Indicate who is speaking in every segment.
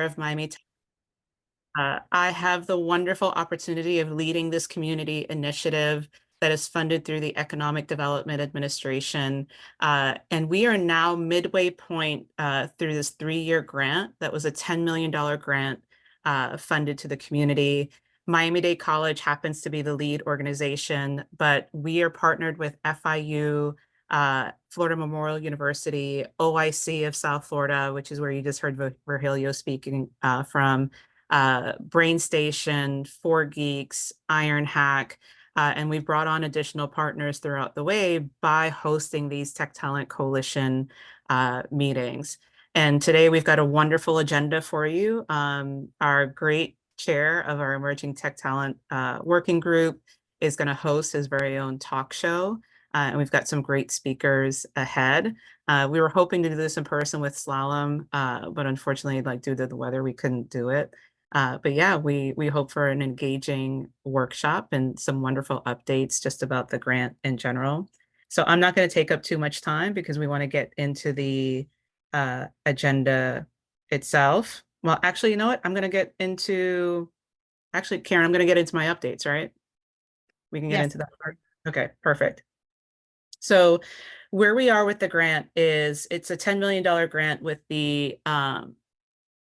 Speaker 1: of Miami. I have the wonderful opportunity of leading this community initiative that is funded through the Economic Development Administration. And we are now midway point through this 3-year grant that was a $10 million grant funded to the community. Miami-Dade College happens to be the lead organization, but we are partnered with FIU, Florida Memorial University, OIC of South Florida, which is where you just heard Virgilio speaking from, Brain Station, 4Geeks, Iron Hack, and we've brought on additional partners throughout the way by hosting these Tech Talent Coalition meetings. And today we've got a wonderful agenda for you. Our great chair of our Emerging Tech Talent Working Group is going to host his very own talk show. And we've got some great speakers ahead. We were hoping to do this in person with Slalom, but unfortunately, due to the weather, we couldn't do it. But yeah, we hope for an engaging workshop and some wonderful updates just about the grant in general. So I'm not going to take up too much time because we want to get into the agenda itself. Well, actually, you know what? I'm going to get into, actually, Karen, I'm going to get into my updates, right? We can get into that part. Okay, perfect. So where we are with the grant is it's a $10 million grant with the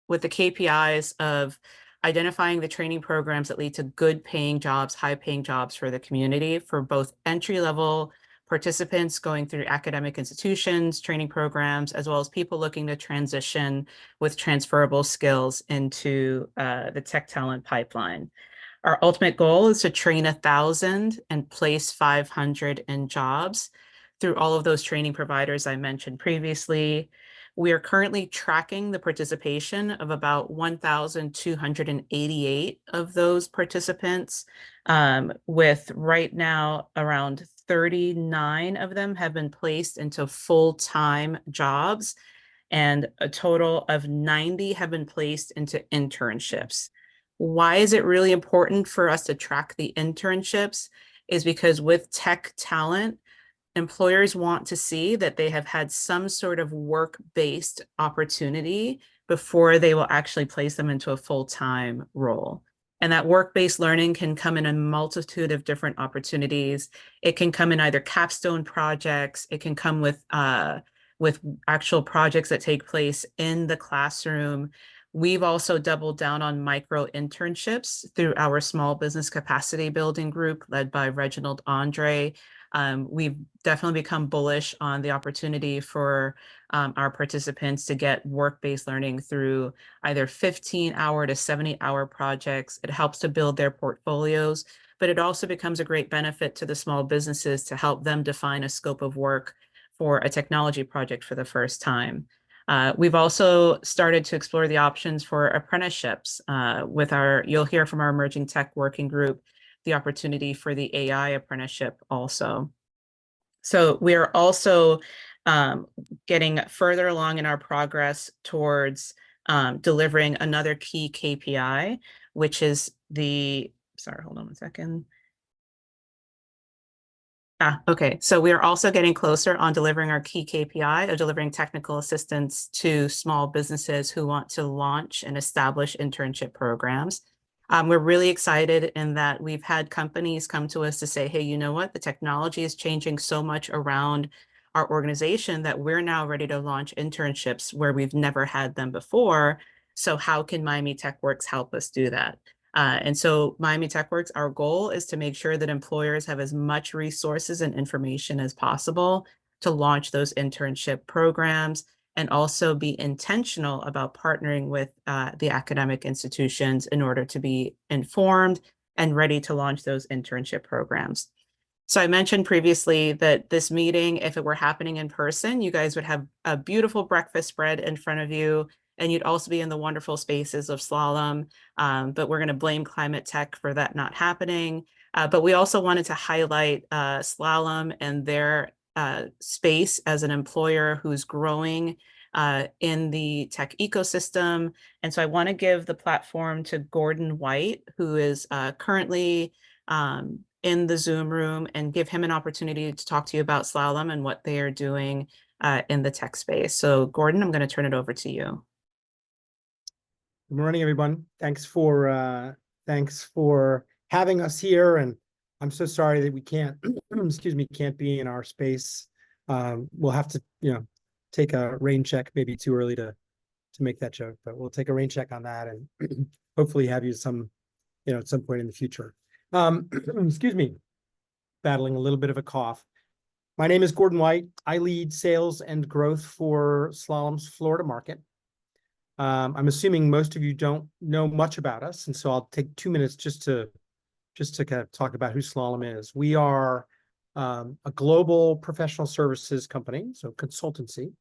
Speaker 1: KPIs of identifying the training programs that lead to good paying jobs, high paying jobs for the community for both entry level participants going through academic institutions, training programs, as well as people looking to transition with transferable skills into the tech talent pipeline. Our ultimate goal is to train 1,000 and place 500 in jobs through all of those training providers I mentioned previously. We are currently tracking the participation of about 1,288 of those participants, with right now around 39 of them have been placed into full-time jobs, and a total of 90 have been placed into internships. Why is it really important for us to track the internships? Is because with tech talent, employers want to see that they have had some sort of work-based opportunity before they will actually place them into a full-time role. And that work-based learning can come in a multitude of different opportunities. It can come in either capstone projects. It can come with actual projects that take place in the classroom. We've also doubled down on micro internships through our small business capacity building group led by Reginald Andre. We've definitely become bullish on the opportunity for our participants to get work-based learning through either 15-hour to 70-hour projects. It helps to build their portfolios, but it also becomes a great benefit to the small businesses to help them define a scope of work for a technology project for the first time. We've also started to explore the options for apprenticeships with you'll hear from our Emerging Tech Working Group, the opportunity for the AI apprenticeship also. So we're also getting further along in our progress towards delivering another key KPI, which is sorry, hold on one second. Okay, so we are also getting closer on delivering our key KPI of delivering technical assistance to small businesses who want to launch and establish internship programs. We're really excited in that we've had companies come to us to say, hey, you know what? The technology is changing so much around our organization that we're now ready to launch internships where we've never had them before. So how can Miami TechWorks help us do that? And so Miami TechWorks, our goal is to make sure that employers have as much resources and information as possible to launch those internship programs, and also be intentional about partnering with the academic institutions in order to be informed and ready to launch those internship programs. So I mentioned previously that this meeting, if it were happening in person, you guys would have a beautiful breakfast spread in front of you, and you'd also be in the wonderful spaces of Slalom, but we're going to blame climate tech for that not happening. But we also wanted to highlight Slalom and their space as an employer who's growing in the tech ecosystem. And so I want to give the platform to Gordon White, who is currently in the Zoom room, and give him an opportunity to talk to you about Slalom and what they are doing in the tech space. So Gordon, I'm going to turn it over to you.
Speaker 2: Good morning, everyone. Thanks for having us here. And I'm so sorry that we can't, excuse me, can't be in our space. We'll have to, take a rain check. Maybe too early to make that joke, but we'll take a rain check on that and hopefully have you at some point in the future. Excuse me, battling a little bit of a cough. My name is Gordon White. I lead sales and growth for Slalom's Florida market. I'm assuming most of you don't know much about us, and so I'll take 2 minutes just to kind of talk about who Slalom is. We are a global professional services company, so consultancy.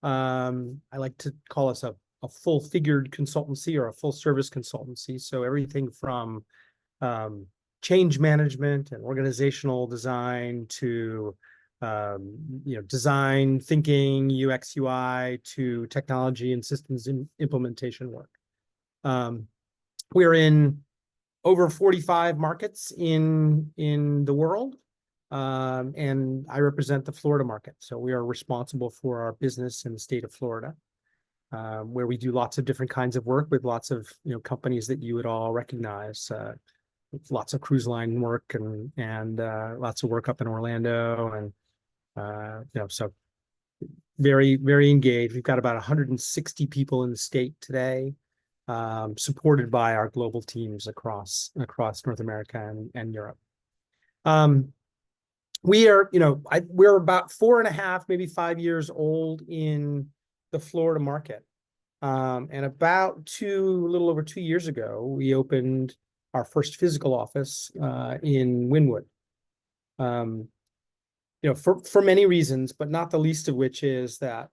Speaker 2: I like to call us a full-figured consultancy or a full-service consultancy. So everything from change management and organizational design to design thinking, UX, UI, to technology and systems implementation work. We're in over 45 markets in the world, and I represent the Florida market. So we are responsible for our business in the state of Florida, where we do lots of different kinds of work with lots of companies that you would all recognize. Lots of cruise line work and lots of work up in Orlando, and so very, very engaged. We've got about 160 people in the state today, supported by our global teams across North America and Europe. We are, we're about 4.5, maybe 5 years old in the Florida market. And about a little over 2 years ago, we opened our first physical office in Wynwood. For many reasons, but not the least of which is that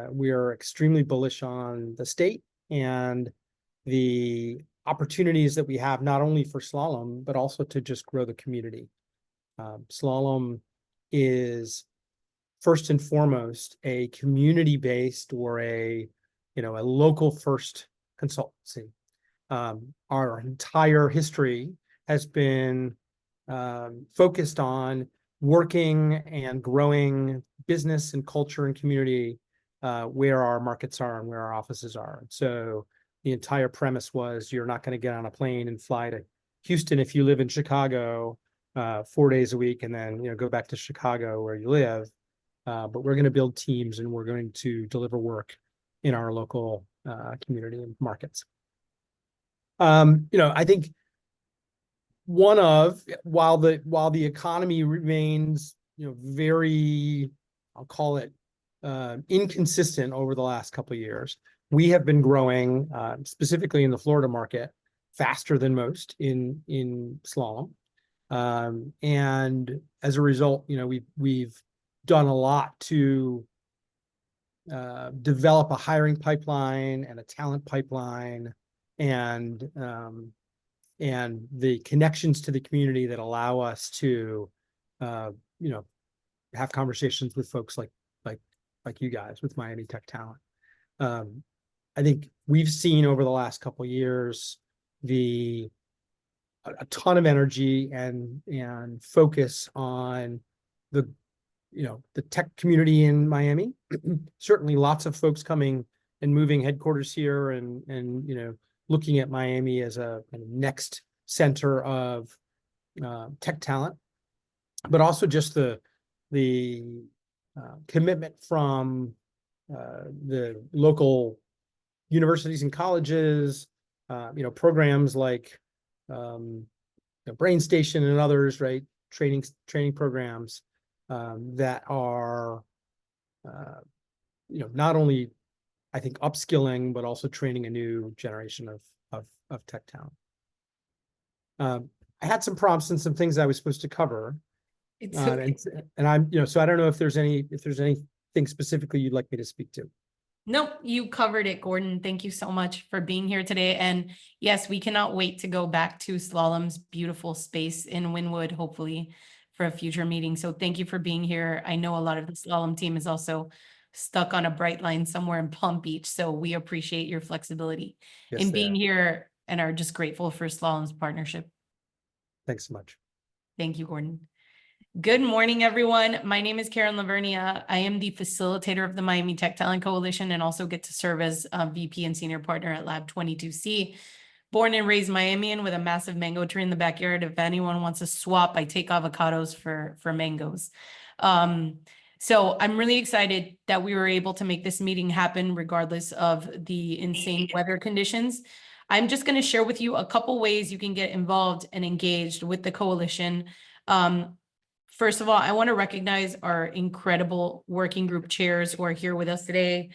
Speaker 2: we are extremely bullish on the state and the opportunities that we have, not only for Slalom, but also to just grow the community. Slalom is first and foremost a community-based or a local first consultancy. Our entire history has been focused on working and growing business and culture and community where our markets are and where our offices are. So the entire premise was you're not going to get on a plane and fly to Houston if you live in Chicago 4 days a week and then go back to Chicago where you live. But we're going to build teams and we're going to deliver work in our local community and markets. I think while the economy remains very, I'll call it inconsistent over the last couple of years, we have been growing specifically in the Florida market faster than most in Slalom, and as a result, we've done a lot to develop a hiring pipeline and a talent pipeline and the connections to the community that allow us to, have conversations with folks like you guys with Miami Tech Talent. I think we've seen over the last couple of years a ton of energy and focus on the tech community in Miami. Certainly, lots of folks coming and moving headquarters here and looking at Miami as a next center of tech talent, but also just the commitment from the local universities and colleges, programs like Brain Station and others, right? Training programs that are, not only I think upskilling, but also training a new generation of tech talent. I had some prompts and some things I was supposed to cover.
Speaker 3: It's okay.
Speaker 2: And I'm, so I don't know if there's anything specifically you'd like me to speak to.
Speaker 3: Nope, you covered it, Gordon. Thank you so much for being here today. And yes, we cannot wait to go back to Slalom's beautiful space in Wynwood, hopefully for a future meeting. So thank you for being here. I know a lot of the Slalom team is also stuck on a bright line somewhere in Palm Beach. So we appreciate your flexibility in being here and are just grateful for Slalom's partnership.
Speaker 2: Thanks so much.
Speaker 3: Thank you, Gordon. Good morning, everyone. My name is Karen Lavernia. I am the facilitator of the Miami Tech Talent Coalition and also get to serve as VP and senior partner at Lab 22C. Born and raised Miamian with a massive mango tree in the backyard. If anyone wants to swap, I take avocados for mangoes. So I'm really excited that we were able to make this meeting happen regardless of the insane weather conditions. I'm just going to share with you a couple ways you can get involved and engaged with the coalition. First of all, I want to recognize our incredible working group chairs who are here with us today.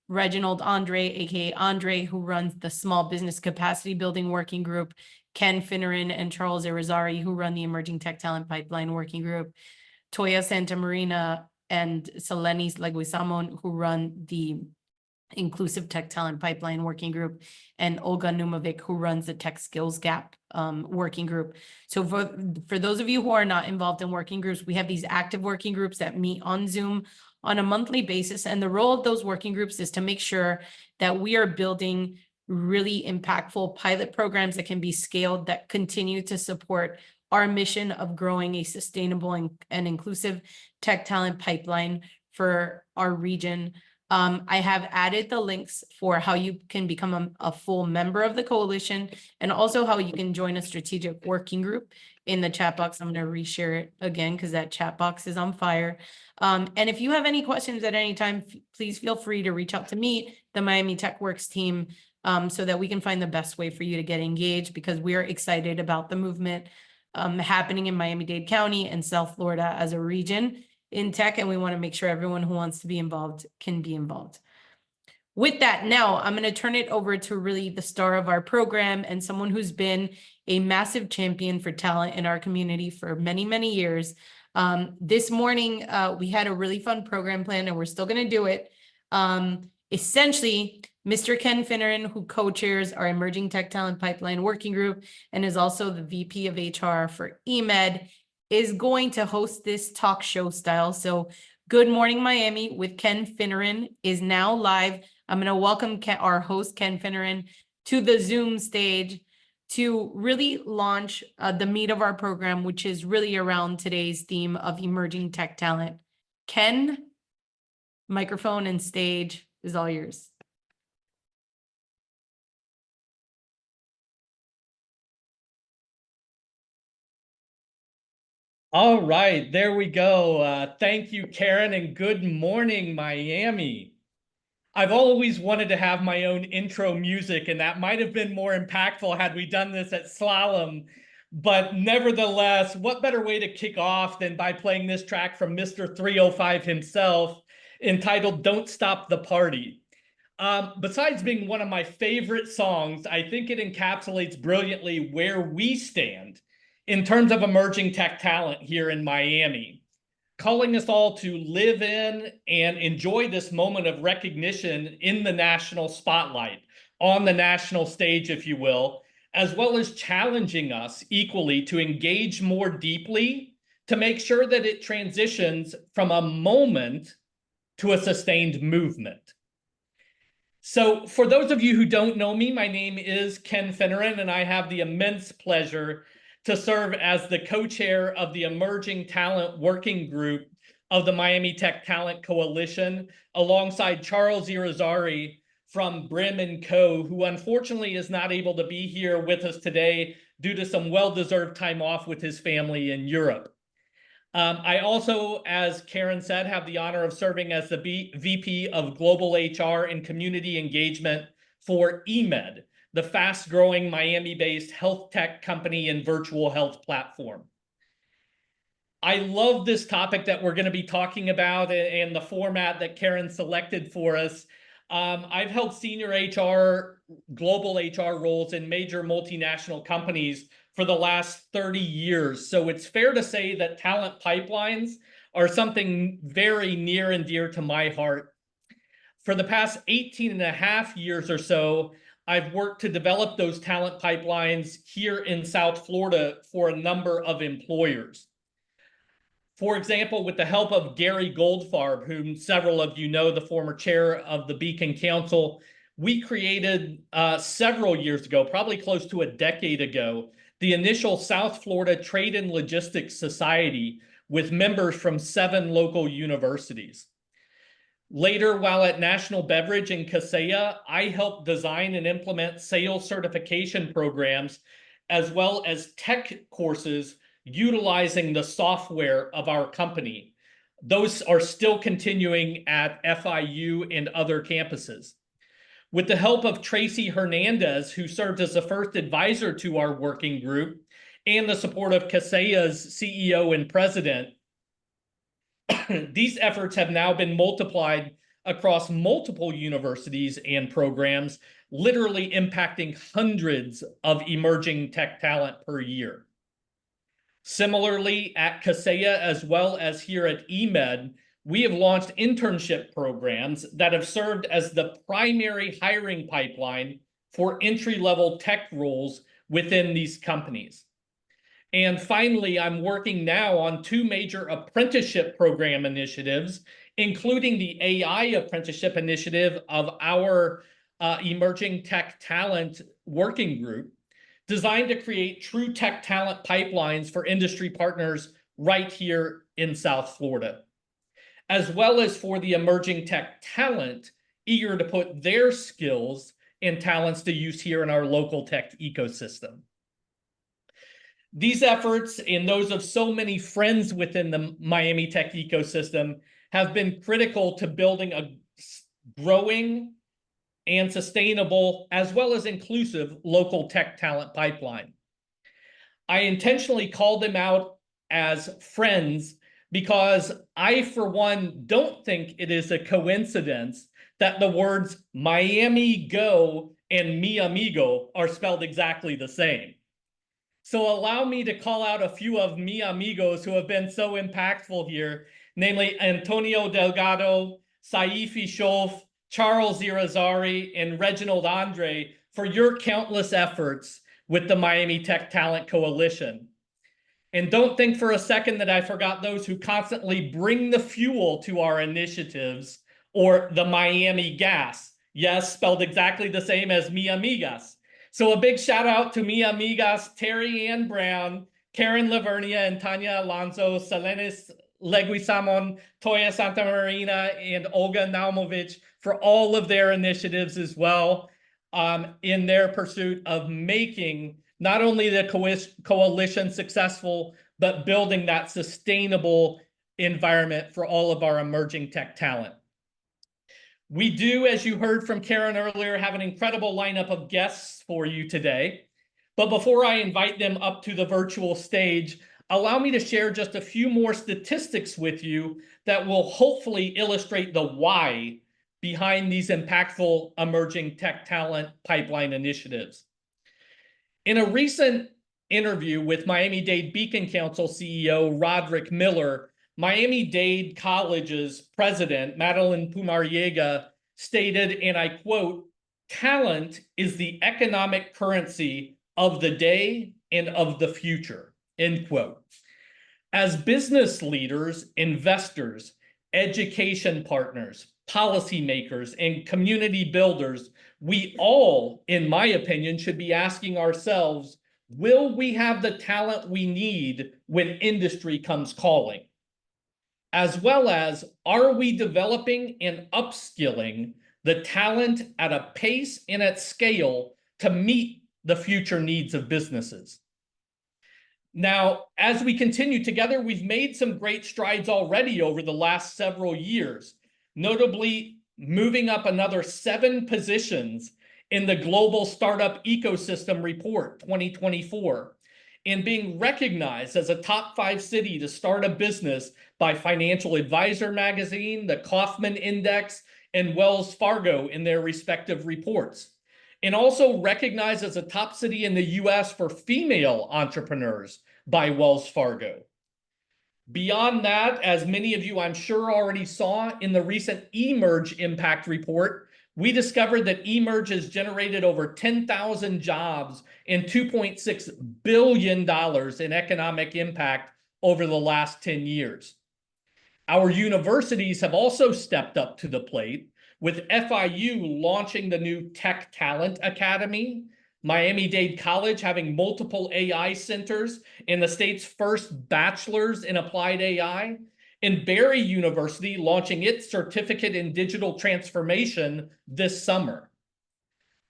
Speaker 3: Reginald Andre, aka Andre, who runs the Small Business Capacity Building Working Group, Ken Finneran and Charles Irizarry, who run the Emerging Tech Talent Pipeline Working Group, Toya Santa Marina and Selenis Leguizamon, who run the Inclusive Tech Talent Pipeline Working Group, and Olga Numovic, who runs the Tech Skills Gap Working Group. So for those of you who are not involved in working groups, we have these active working groups that meet on Zoom on a monthly basis. And the role of those working groups is to make sure that we are building really impactful pilot programs that can be scaled, that continue to support our mission of growing a sustainable and inclusive tech talent pipeline for our region. I have added the links for how you can become a full member of the coalition and also how you can join a strategic working group in the chat box. I'm going to reshare it again because that chat box is on fire. And if you have any questions at any time, please feel free to reach out to me, the Miami Tech Works team, so that we can find the best way for you to get engaged, because we are excited about the movement happening in Miami-Dade County and South Florida as a region in tech, and we want to make sure everyone who wants to be involved can be involved. With that, now I'm going to turn it over to really the star of our program and someone who's been a massive champion for talent in our community for many, many years. This morning, we had a really fun program plan, and we're still going to do it. Essentially, Mr. Ken Finneran, who co-chairs our Emerging Tech Talent Pipeline Working Group and is also the VP of HR for EMED, is going to host this talk show style. So Good Morning Miami with Ken Finneran is now live. I'm going to welcome our host, Ken Finneran, to the Zoom stage to really launch the meat of our program, which is really around today's theme of emerging tech talent. Ken, microphone and stage is all yours.
Speaker 4: All right, there we go. Thank you, Karen, and good morning, Miami. I've always wanted to have my own intro music, and that might have been more impactful had we done this at Slalom. But nevertheless, what better way to kick off than by playing this track from Mr. 305 himself, entitled Don't Stop the Party. Besides being one of my favorite songs, I think it encapsulates brilliantly where we stand in terms of emerging tech talent here in Miami, calling us all to live in and enjoy this moment of recognition in the national spotlight, on the national stage, if you will, as well as challenging us equally to engage more deeply to make sure that it transitions from a moment to a sustained movement. So for those of you who don't know me, my name is Ken Finneran, and I have the immense pleasure to serve as the co-chair of the Emerging Talent Working Group of the Miami Tech Talent Coalition, alongside Charles Irizarry from Brim & Co., who unfortunately is not able to be here with us today due to some well-deserved time off with his family in Europe. I also, as Karen said, have the honor of serving as the VP of Global HR and Community Engagement for EMED, the fast-growing Miami-based health tech company and virtual health platform. I love this topic that we're going to be talking about and the format that Karen selected for us. I've held senior HR, global HR roles in major multinational companies for the last 30 years. So it's fair to say that talent pipelines are something very near and dear to my heart. For the past 18 and a half years or so, I've worked to develop those talent pipelines here in South Florida for a number of employers. For example, with the help of Gary Goldfarb, whom several of you know, the former chair of the Beacon Council, we created several years ago, probably close to a decade ago, the initial South Florida Trade and Logistics Society with members from 7 local universities. Later, while at National Beverage in Kaseya, I helped design and implement sales certification programs, as well as tech courses utilizing the software of our company. Those are still continuing at FIU and other campuses. With the help of Tracy Hernandez, who served as the first advisor to our working group, and the support of Kaseya's CEO and president, these efforts have now been multiplied across multiple universities and programs, literally impacting hundreds of emerging tech talent per year. Similarly, at Kaseya, as well as here at eMed, we have launched internship programs that have served as the primary hiring pipeline for entry-level tech roles within these companies. And finally, I'm working now on 2 major apprenticeship program initiatives, including the AI apprenticeship initiative of our emerging tech talent working group, designed to create true tech talent pipelines for industry partners right here in South Florida, as well as for the emerging tech talent eager to put their skills and talents to use here in our local tech ecosystem. These efforts and those of so many friends within the Miami tech ecosystem have been critical to building a growing and sustainable, as well as inclusive, local tech talent pipeline. I intentionally call them out as friends because I, for one, don't think it is a coincidence that the words Miami Go and Mi Amigo are spelled exactly the same. So allow me to call out a few of Mi Amigos who have been so impactful here, namely Antonio Delgado, Saifi Shof, Charles Irizarry, and Reginald Andre for your countless efforts with the Miami Tech Talent Coalition. And don't think for a second that I forgot those who constantly bring the fuel to our initiatives, or the Miami Gas. Yes, spelled exactly the same as Mi Amigas. So a big shout out to Mi Amigas, Terry Ann Brown, Karen Lavernia, and Tanya Alonso, Selenis Leguizamon, Toya Santa Marina, and Olga Naumovich for all of their initiatives as well, in their pursuit of making not only the coalition successful, but building that sustainable environment for all of our emerging tech talent. We do, as you heard from Karen earlier, have an incredible lineup of guests for you today. But before I invite them up to the virtual stage, allow me to share just a few more statistics with you that will hopefully illustrate the why behind these impactful emerging tech talent pipeline initiatives. In a recent interview with Miami-Dade Beacon Council CEO Roderick Miller, Miami-Dade College's president, Madeline Pumariega, stated, and I quote, "Talent is the economic currency of the day and of the future," end quote. As business leaders, investors, education partners, policymakers, and community builders, we all, in my opinion, should be asking ourselves, will we have the talent we need when industry comes calling? As well as, are we developing and upskilling the talent at a pace and at scale to meet the future needs of businesses? Now, as we continue together, we've made some great strides already over the last several years, notably moving up another 7 positions in the Global Startup Ecosystem Report 2024, and being recognized as a top 5 city to start a business by Financial Advisor magazine, the Kaufman Index, and Wells Fargo in their respective reports. And also recognized as a top city in the US for female entrepreneurs by Wells Fargo. Beyond that, as many of you I'm sure already saw in the recent eMerge Impact Report, we discovered that eMerge has generated over 10,000 jobs and $2.6 billion in economic impact over the last 10 years. Our universities have also stepped up to the plate, with FIU launching the new Tech Talent Academy, Miami-Dade College having multiple AI centers and the state's first bachelor's in applied AI, and Barry University launching its certificate in digital transformation this summer.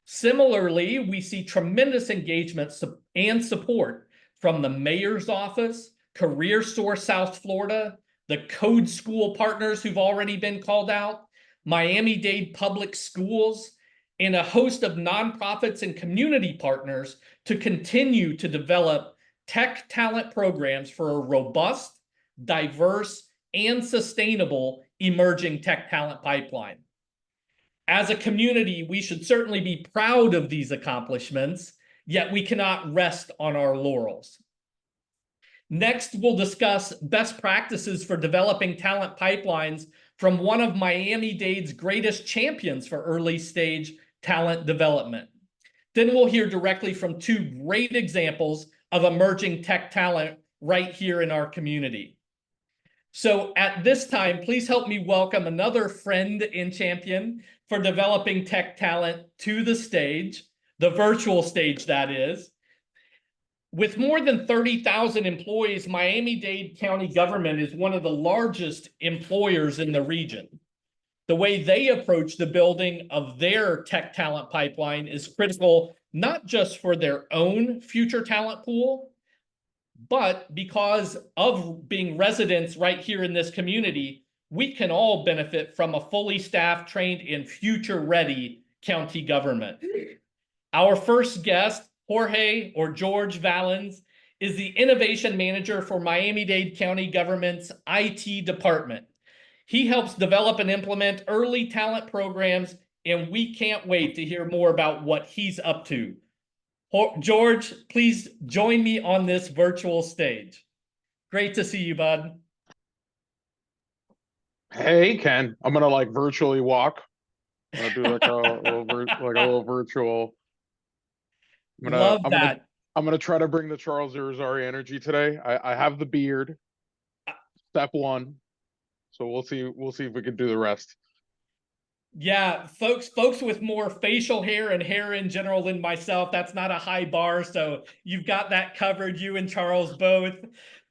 Speaker 4: Similarly, we see tremendous engagement and support from the mayor's office, Career Source South Florida, the Code School partners who've already been called out, Miami-Dade Public Schools, and a host of nonprofits and community partners to continue to develop tech talent programs for a robust, diverse, and sustainable emerging tech talent pipeline. As a community, we should certainly be proud of these accomplishments, yet we cannot rest on our laurels. Next, we'll discuss best practices for developing talent pipelines from one of Miami-Dade's greatest champions for early stage talent development. Then we'll hear directly from two great examples of emerging tech talent right here in our community. So at this time, please help me welcome another friend and champion for developing tech talent to the stage, the virtual stage that is. With more than 30,000 employees, Miami-Dade County government is one of the largest employers in the region. The way they approach the building of their tech talent pipeline is critical, not just for their own future talent pool, but because of being residents right here in this community, we can all benefit from a fully staffed, trained, and future-ready county government. Our first guest, Jorge or George Valens, is the innovation manager for Miami-Dade County government's IT department. He helps develop and implement early talent programs, and we can't wait to hear more about what he's up to. George, please join me on this virtual stage. Great to see you, bud.
Speaker 5: Hey, Ken, I'm gonna like virtually walk. I'm gonna do like a little virtual.
Speaker 4: Love that.
Speaker 5: I'm gonna try to bring the Charles Irizarry energy today. I have the beard. Step one. So we'll see if we can do the rest.
Speaker 4: Yeah, folks with more facial hair and hair in general than myself, that's not a high bar. So you've got that covered, you and Charles both.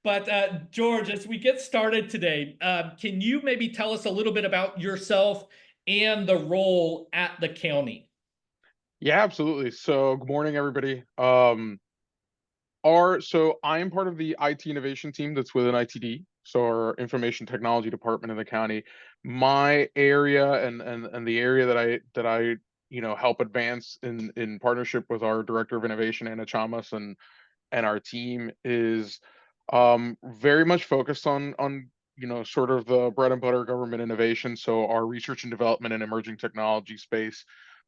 Speaker 4: But George, as we get started today, can you maybe tell us a little bit about yourself and the role at the county?
Speaker 5: Yeah, absolutely. So good morning, everybody. So I am part of the IT innovation team that's within ITD, so our information technology department in the county. My area and the area that I help advance in partnership with our director of innovation, Anna Chamas, and our team is very much focused on sort of the bread and butter government innovation. So our research and development and emerging technology space,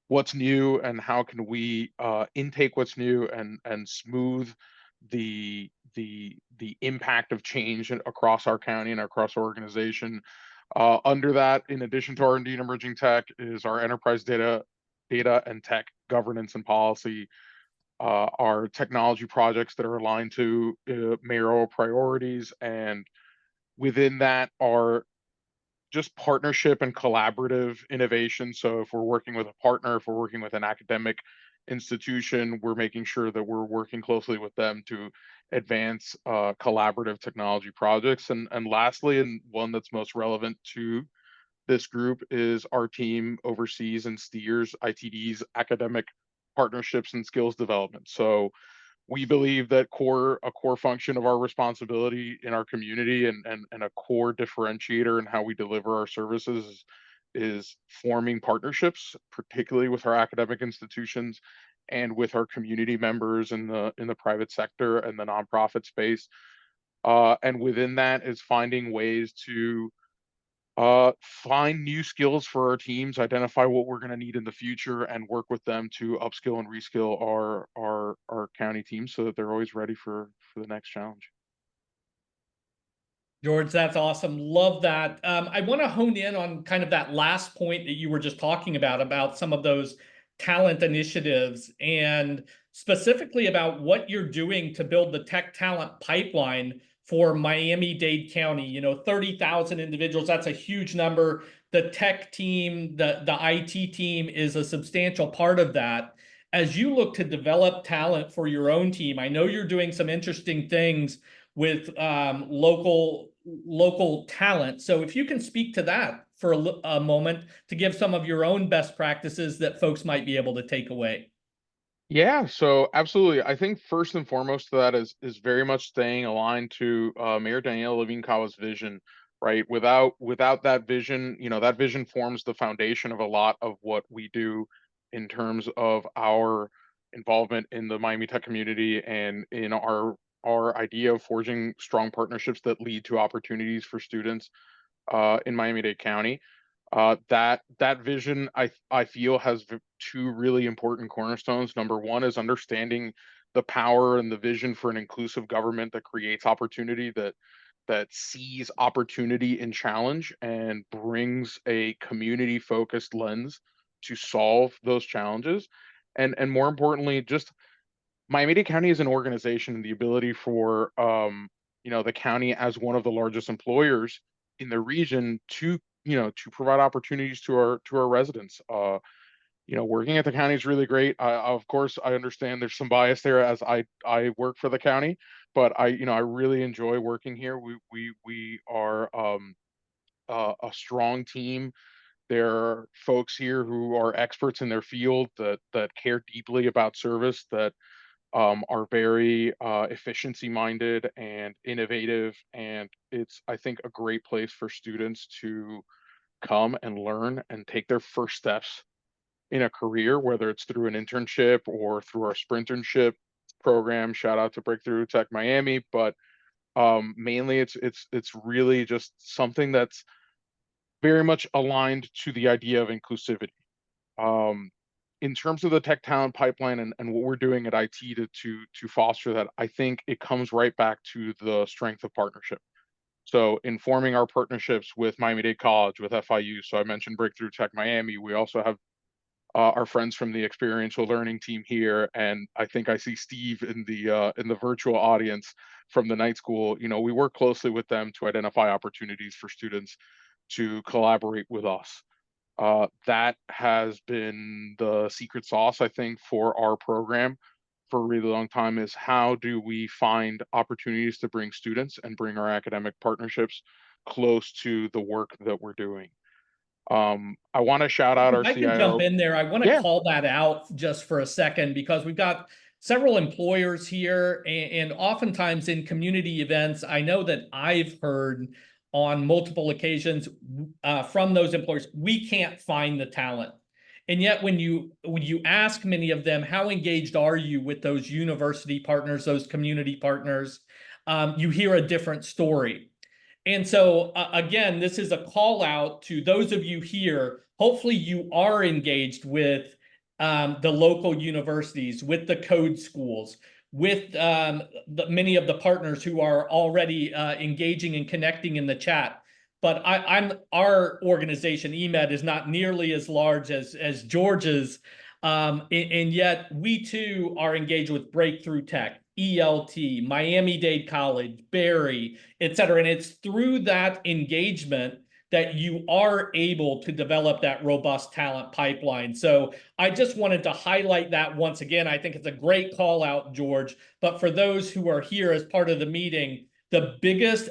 Speaker 5: what's new and how can we intake what's new and smooth the impact of change across our county and across our organization. Under that, in addition to R&D and emerging tech, is our enterprise data and tech governance and policy, our technology projects that are aligned to mayoral priorities, and within that are just partnership and collaborative innovation. So if we're working with a partner, if we're working with an academic institution, we're making sure that we're working closely with them to advance collaborative technology projects. And lastly, and one that's most relevant to this group, is our team oversees and steers ITD's academic partnerships and skills development. So we believe that a core function of our responsibility in our community and a core differentiator in how we deliver our services is forming partnerships, particularly with our academic institutions and with our community members in the private sector and the nonprofit space. And within that is finding ways to find new skills for our teams, identify what we're going to need in the future, and work with them to upskill and reskill our county teams so that they're always ready for the next challenge.
Speaker 4: George, that's awesome. Love that. I want to hone in on kind of that last point that you were just talking about some of those talent initiatives, and specifically about what you're doing to build the tech talent pipeline for Miami-Dade County. 30,000 individuals, that's a huge number. The tech team, the IT team is a substantial part of that. as you look to develop talent for your own team, I know you're doing some interesting things with local talent. So if you can speak to that for a moment to give some of your own best practices that folks might be able to take away.
Speaker 5: Yeah, so absolutely. I think first and foremost to that is very much staying aligned to Mayor Danielle Levine-Cawa's vision, right? Without that vision, that vision forms the foundation of a lot of what we do in terms of our involvement in the Miami Tech community and in our idea of forging strong partnerships that lead to opportunities for students in Miami-Dade County. That vision I feel has two really important cornerstones. Number one is understanding the power and the vision for an inclusive government that creates opportunity, that sees opportunity in challenge and brings a community focused lens to solve those challenges. And more importantly, just Miami-Dade County is an organization and the ability for the county as one of the largest employers in the region to provide opportunities to our residents. Working at the county is really great. Of course, I understand there's some bias there as I work for the county, but I really enjoy working here. We are a strong team. There are folks here who are experts in their field that care deeply about service, that are very efficiency minded and innovative. And it's, I think, a great place for students to come and learn and take their first steps in a career, whether it's through an internship or through our sprinternship program. Shout out to Breakthrough Tech Miami. But mainly it's really just something that's very much aligned to the idea of inclusivity. Um, in terms of the tech talent pipeline and what we're doing at IT to foster that, I think it comes right back to the strength of partnership. So in forming our partnerships with Miami-Dade College, with FIU, so I mentioned Breakthrough Tech Miami, we also have our friends from the experiential learning team here, and I think I see Steve in the virtual audience from the night school. We work closely with them to identify opportunities for students to collaborate with us. That has been the secret sauce, I think, for our program for a really long time, is how do we find opportunities to bring students and bring our academic partnerships close to the work that we're doing. I want to shout out our
Speaker 4: I can jump
Speaker 5: CIO.
Speaker 4: in there. I want to
Speaker 5: Yeah,
Speaker 4: call that out just for a second because we've got several employers here, and oftentimes in community events, I know that I've heard on multiple occasions from those employers, we can't find the talent. And yet when you ask many of them, how engaged are you with those university partners, those community partners, you hear a different story. And so, again, this is a call out to those of you here. Hopefully, you are engaged with the local universities, with the code schools, with many of the partners who are already engaging and connecting in the chat. But our organization, EMED, is not nearly as large as George's, and yet we too are engaged with Breakthrough Tech, ELT, Miami-Dade College, Barry, et cetera. And it's through that engagement that you are able to develop that robust talent pipeline. So I just wanted to highlight that once again. I think it's a great call out, George. But for those who are here as part of the meeting, the biggest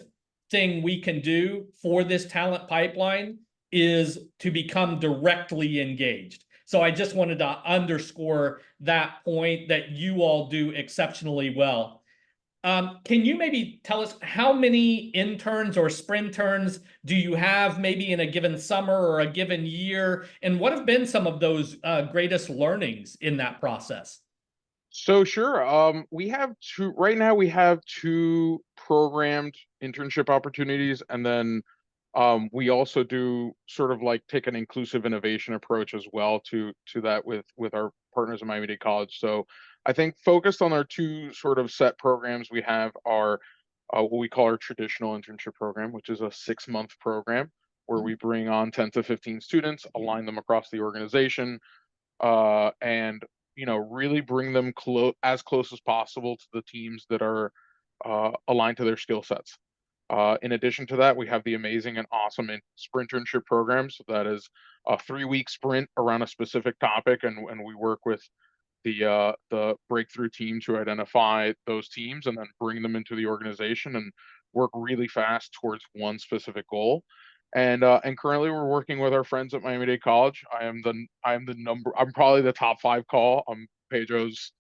Speaker 4: thing we can do for this talent pipeline is to become directly engaged. So I just wanted to underscore that point that you all do exceptionally well. Can you maybe tell us how many interns or sprinterns do you have maybe in a given summer or a given year? And what have been some of those greatest learnings in that process?
Speaker 5: so sure. We have two right now. We have two programmed internship opportunities, and then we also do sort of like take an inclusive innovation approach as well to that with our partners at Miami-Dade College. So I think focused on our two sort of set programs we have are what we call our traditional internship program, which is a 6-month program where we bring on 10 to 15 students, align them across the organization, and really bring them as close as possible to the teams that are aligned to their skill sets. In addition to that, we have the amazing and awesome sprinternship program. So that is a 3-week sprint around a specific topic, and we work with the breakthrough team to identify those teams and then bring them into the organization and work really fast towards one specific goal. And currently we're working with our friends at Miami-Dade College. I'm probably the top 5 call on Pedro's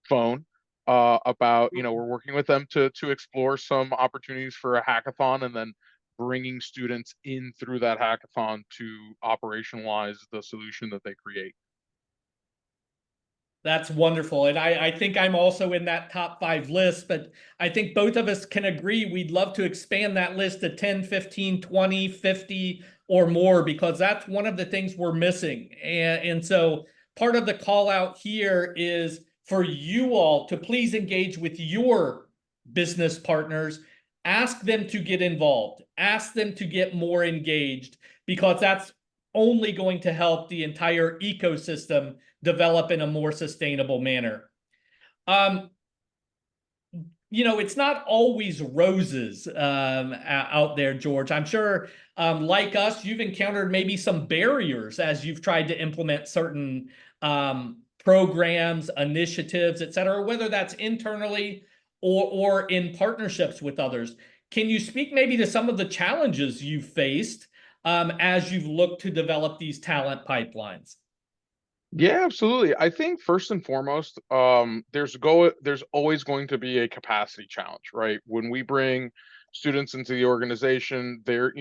Speaker 5: phone about, we're working with them to explore some opportunities for a hackathon, and then bringing students in through that hackathon to operationalize the solution that they create.
Speaker 4: That's wonderful. And I think I'm also in that top 5 list, but I think both of us can agree we'd love to expand that list to 10, 15, 20, 50 or more, because that's one of the things we're missing. And so part of the call out here is for you all to please engage with your business partners, ask them to get involved, ask them to get more engaged, because that's only going to help the entire ecosystem develop in a more sustainable manner. It's not always roses out there, George. I'm sure, like us, you've encountered maybe some barriers as you've tried to implement certain programs, initiatives, et cetera, whether that's internally or in partnerships with others. Can you speak maybe to some of the challenges you've faced as you've looked to develop these talent pipelines?
Speaker 5: Yeah, absolutely. I think first and foremost, there's always going to be a capacity challenge, right? When we bring students into the organization, they're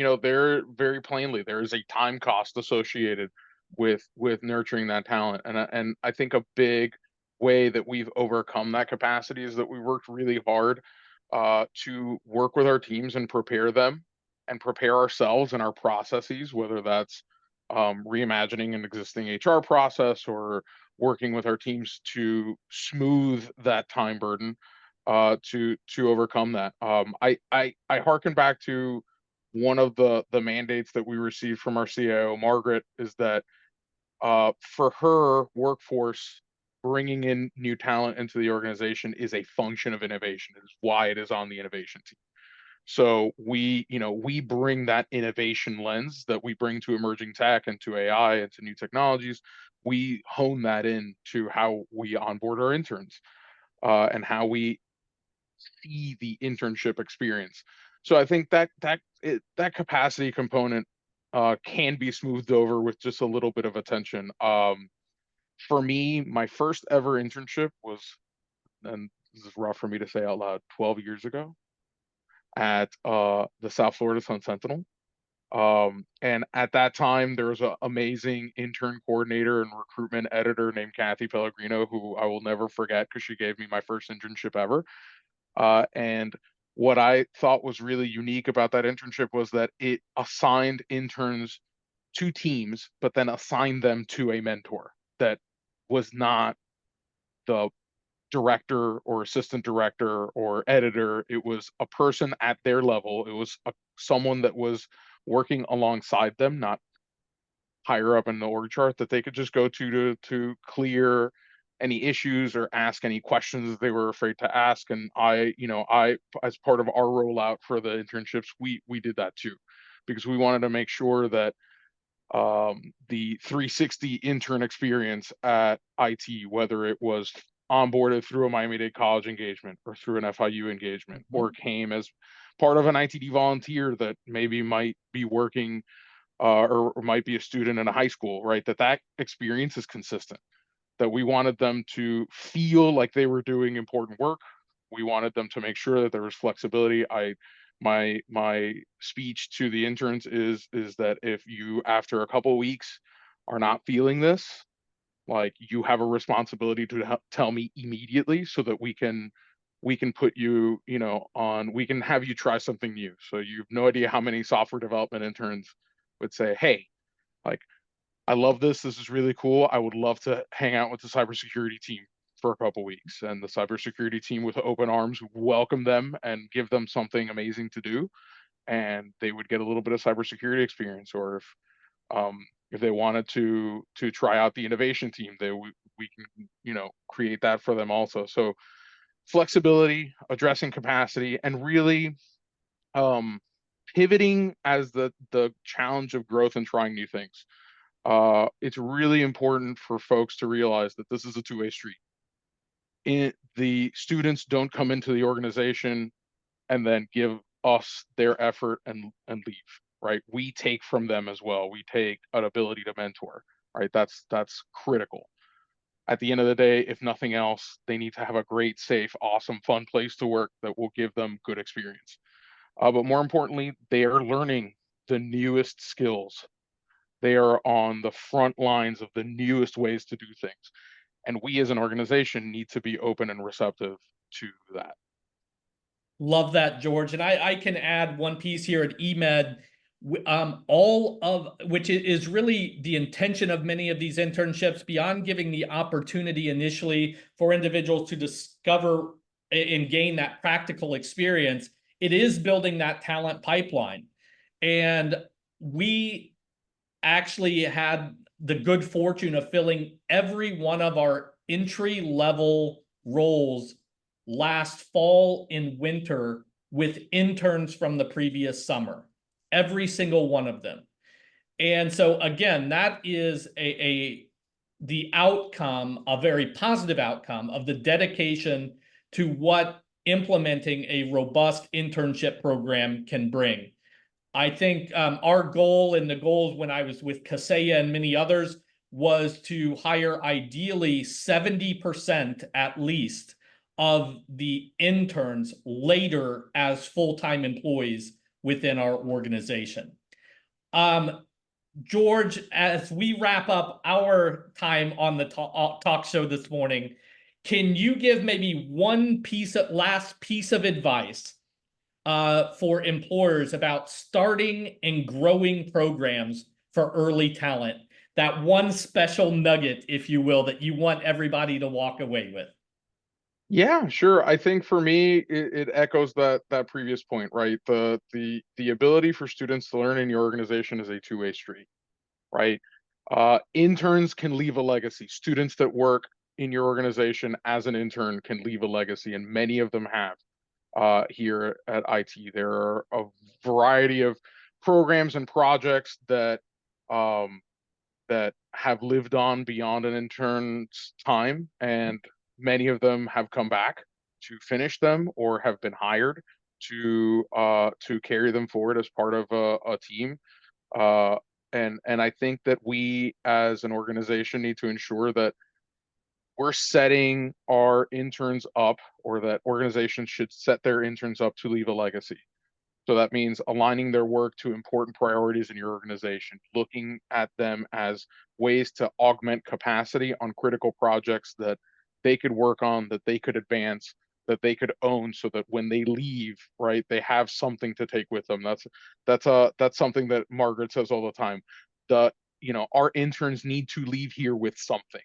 Speaker 5: very plainly, there is a time cost associated with nurturing that talent. And I think a big way that we've overcome that capacity is that we worked really hard to work with our teams and prepare them and prepare ourselves and our processes, whether that's reimagining an existing HR process or working with our teams to smooth that time burden to overcome that. I harken back to one of the mandates that we received from our CIO, Margaret, is that for her workforce, bringing in new talent into the organization is a function of innovation. It is why it is on the innovation team. So we bring that innovation lens that we bring to emerging tech and to AI and to new technologies. We hone that in to how we onboard our interns and how we see the internship experience. So I think that capacity component can be smoothed over with just a little bit of attention. For me, my first ever internship was, and this is rough for me to say out loud, 12 years ago at the South Florida Sun Sentinel. And at that time, there was an amazing intern coordinator and recruitment editor named Kathy Pellegrino, who I will never forget because she gave me my first internship ever. And what I thought was really unique about that internship was that it assigned interns to teams, but then assigned them to a mentor that was not the director or assistant director or editor. It was a person at their level. It was someone that was working alongside them, not higher up in the org chart, that they could just go to clear any issues or ask any questions that they were afraid to ask. And I as part of our rollout for the internships, we did that too, because we wanted to make sure that the 360 intern experience at IT, whether it was onboarded through a Miami-Dade College engagement or through an FIU engagement, or came as part of an ITD volunteer that maybe might be working or might be a student in a high school, right? That experience is consistent, that we wanted them to feel like they were doing important work. We wanted them to make sure that there was flexibility. My speech to the interns is that if you, after a couple of weeks, are not feeling this, like, you have a responsibility to tell me immediately so that we can put you, we can have you try something new. So you have no idea how many software development interns would say, hey, like, I love this. This is really cool. I would love to hang out with the cybersecurity team for a couple weeks. And the cybersecurity team, with open arms, welcome them and give them something amazing to do. And they would get a little bit of cybersecurity experience. Or if they wanted to try out the innovation team, we can create that for them also. So flexibility, addressing capacity, and really pivoting as the challenge of growth and trying new things. It's really important for folks to realize that this is a two-way street. the students don't come into the organization and then give us their effort and leave, right? We take from them as well. We take an ability to mentor, right? That's critical. At the end of the day, if nothing else, they need to have a great, safe, awesome, fun place to work that will give them good experience. But more importantly, they are learning the newest skills. They are on the front lines of the newest ways to do things. And we as an organization need to be open and receptive to that.
Speaker 4: Love that, George. And I can add one piece here at EMED, all of which is really the intention of many of these internships, beyond giving the opportunity initially for individuals to discover and gain that practical experience. It is building that talent pipeline. And we actually had the good fortune of filling every one of our entry level roles last fall and winter with interns from the previous summer, every single one of them. And so again, that is the outcome, a very positive outcome of the dedication to what implementing a robust internship program can bring. I think our goal and the goals when I was with Kaseya and many others was to hire ideally 70% at least of the interns later as full-time employees within our organization. George, as we wrap up our time on the talk show this morning, can you give maybe one last piece of advice for employers about starting and growing programs for early talent? That one special nugget, if you will, that you want everybody to walk away with.
Speaker 5: Yeah, sure. I think for me, it echoes that previous point, right? The ability for students to learn in your organization is a two-way street, right? Interns can leave a legacy. Students that work in your organization as an intern can leave a legacy, and many of them have. Here at IT, there are a variety of programs and projects that have lived on beyond an intern's time, and many of them have come back to finish them or have been hired to carry them forward as part of a team. And I think that we as an organization need to ensure that we're setting our interns up, or that organizations should set their interns up to leave a legacy. So that means aligning their work to important priorities in your organization, looking at them as ways to augment capacity on critical projects that they could work on, that they could advance, that they could own, so that when they leave, right, they have something to take with them. That's something that Margaret says all the time. Our interns need to leave here with something,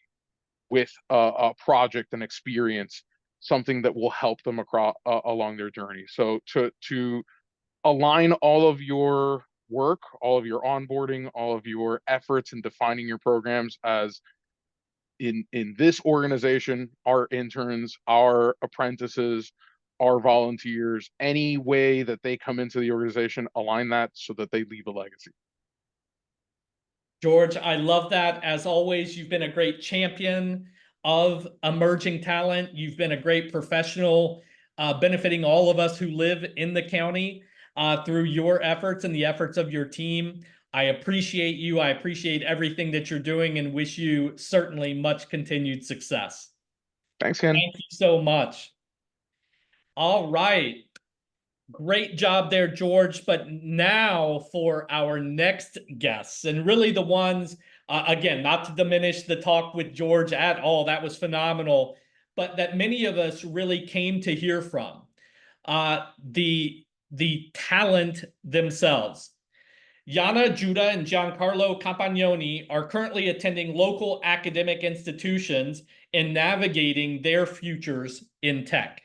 Speaker 5: with a project and experience, something that will help them across along their journey. So to align all of your work, all of your onboarding, all of your efforts in defining your programs as in this organization, our interns, our apprentices, our volunteers, any way that they come into the organization, align that so that they leave a legacy.
Speaker 4: George, I love that. As always, you've been a great champion of emerging talent. You've been a great professional, benefiting all of us who live in the county through your efforts and the efforts of your team. I appreciate you. I appreciate everything that you're doing, and wish you certainly much continued success.
Speaker 5: Thanks, Ken.
Speaker 4: Thank you so much. All right. Great job there, George. But now for our next guests, and really the ones, again, not to diminish the talk with George at all, that was phenomenal, but that many of us really came to hear from, the talent themselves. Yana Judah and Giancarlo Campagnoni are currently attending local academic institutions and navigating their futures in tech.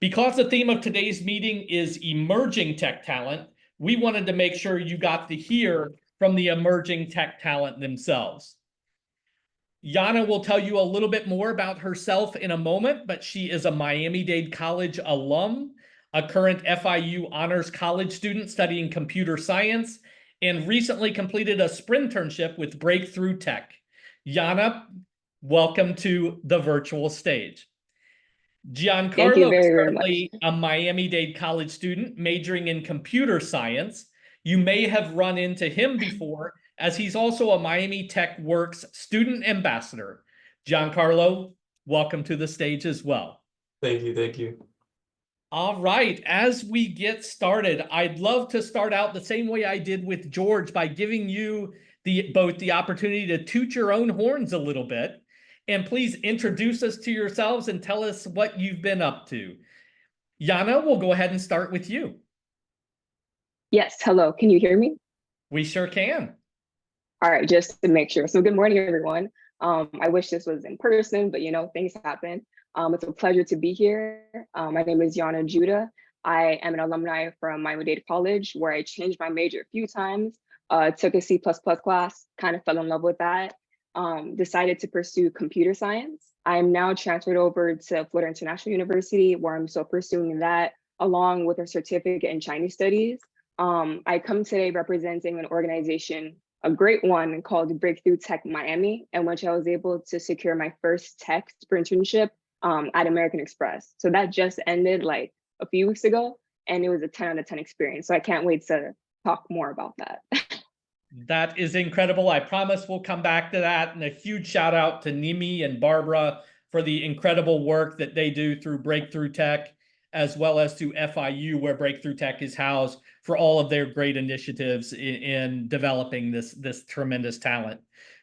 Speaker 4: Because the theme of today's meeting is emerging tech talent, we wanted to make sure you got to hear from the emerging tech talent themselves. Yana will tell you a little bit more about herself in a moment, but she is a Miami-Dade College alum, a current FIU Honors College student studying computer science, and recently completed a sprinternship with Breakthrough Tech. Yana, welcome to the virtual stage.
Speaker 6: Thank you
Speaker 4: Giancarlo is
Speaker 6: very, very much.
Speaker 4: currently a Miami-Dade College student majoring in computer science. You may have run into him before, as he's also a Miami Tech Works student ambassador. Giancarlo, welcome to the stage as well.
Speaker 7: Thank you. Thank you.
Speaker 4: All right, as we get started, I'd love to start out the same way I did with George by giving you both the opportunity to toot your own horns a little bit. And please introduce us to yourselves and tell us what you've been up to. Yana, we'll go ahead and start with you.
Speaker 6: Yes, hello. Can you hear me?
Speaker 4: We sure can.
Speaker 6: All right, just to make sure. So good morning, everyone. I wish this was in person, but things happen. It's a pleasure to be here. My name is Yana Judah. I am an alumni from Miami-Dade College, where I changed my major a few times, took a C++ class, kind of fell in love with that, decided to pursue computer science. I am now transferred over to Florida International University, where I'm still pursuing that, along with a certificate in Chinese studies. I come today representing an organization, a great one called Breakthrough Tech Miami, in which I was able to secure my first tech internship at American Express. So that just ended like a few weeks ago, and it was a 10 out of 10 experience. So I can't wait to talk more about that.
Speaker 4: That is incredible. I promise we'll come back to that. And a huge shout out to Nimi and Barbara for the incredible work that they do through Breakthrough Tech, as well as to FIU, where Breakthrough Tech is housed, for all of their great initiatives in developing this tremendous talent.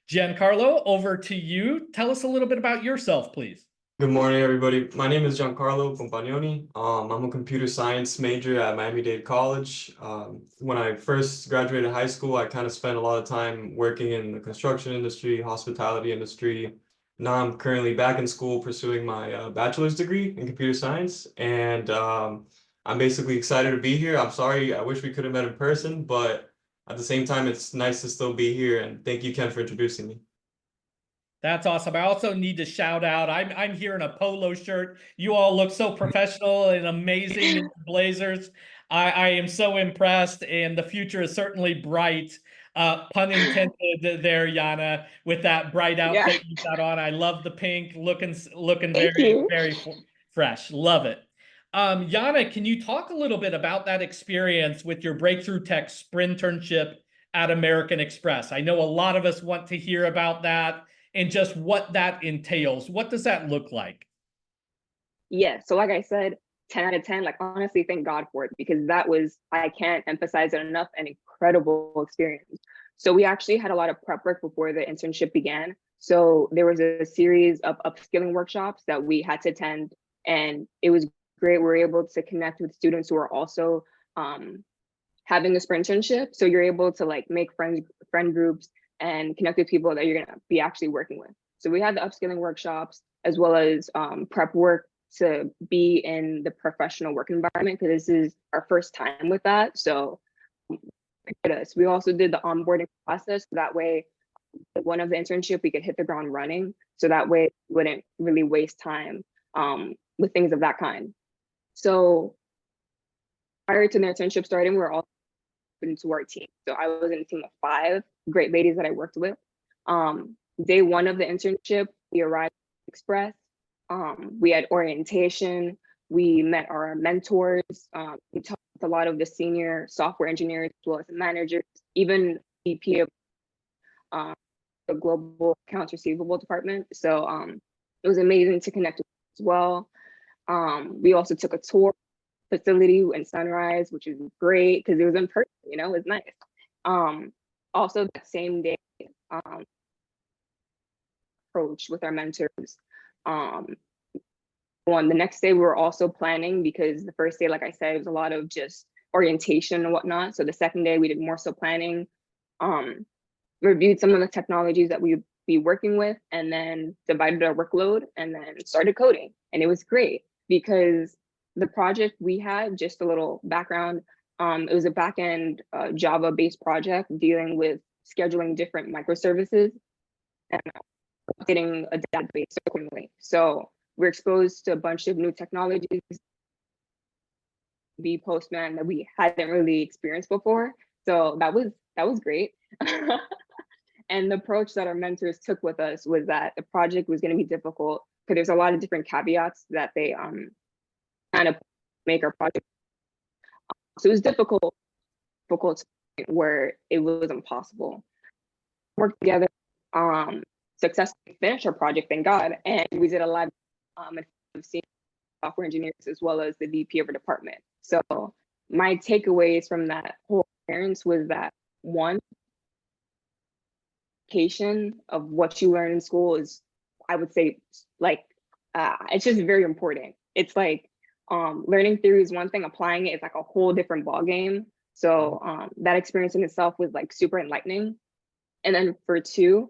Speaker 4: Giancarlo, over to you. Tell us a little bit about yourself, please.
Speaker 7: Good morning, everybody. My name is Giancarlo Compagnoni. I'm a computer science major at Miami-Dade College. When I first graduated high school, I kind of spent a lot of time working in the construction industry, hospitality industry. Now I'm currently back in school pursuing my bachelor's degree in computer science. And I'm basically excited to be here. I'm sorry, I wish we could have met in person, but at the same time, it's nice to still be here. And thank you, Ken, for introducing me.
Speaker 4: That's awesome. I also need to shout out, I'm here in a polo shirt. You all look so professional and amazing in blazers. I am so impressed, and the future is certainly bright. Pun intended there, Yana, with that bright outfit you got on. I love the pink, looking very fresh. Love it. Yana, can you talk a little bit about that experience with your Breakthrough Tech Sprinternship at American Express? I know a lot of us want to hear about that and just what that entails. What does that look like?
Speaker 6: Yeah, so like I said, 10 out of 10, like honestly, thank God for it, because that was, I can't emphasize it enough, an incredible experience. So we actually had a lot of prep work before the internship began. So there was a series of upskilling workshops that we had to attend, and it was great. We were able to connect with students who are also having a sprint internship. So you're able to like make friend groups and connect with people that you're gonna be actually working with. So we had the upskilling workshops as well as prep work to be in the professional work environment, because this is our first time with that. So we also did the onboarding process. So that way, one of the internship, we could hit the ground running. So that way we wouldn't really waste time with things of that kind. So prior to the internship starting, we were all into our team. So I was in a team of 5 great ladies that I worked with. Day 1 of the internship, we arrived at Express. We had orientation. We met our mentors. We talked with a lot of the senior software engineers, as well as the managers, even VP of the global accounts receivable department. So it was amazing to connect with as well. We also took a tour facility in Sunrise, which is great because it was in person, it was nice. Also that same day, approach with our mentors. The next day we were also planning, because the first day, like I said, it was a lot of just orientation and whatnot. So the second day we did more so planning, reviewed some of the technologies that we'd be working with, and then divided our workload and then started coding. And it was great because the project we had, just a little background, it was a back-end Java-based project dealing with scheduling different microservices and getting a database accordingly. So we're exposed to a bunch of new technologies, be Postman, that we hadn't really experienced before. So that was great. And the approach that our mentors took with us was that the project was going to be difficult, because there's a lot of different caveats that they kind of make our project. So it was difficult to the point where it was impossible. Work together, successfully finish our project, thank God, and we did a live of seeing software engineers as well as the VP of our department. So my takeaways from that whole experience was that one, education of what you learn in school is, I would say, like it's just very important. It's like learning theory is one thing, applying it is like a whole different ball game. So that experience in itself was like super enlightening. And then for two,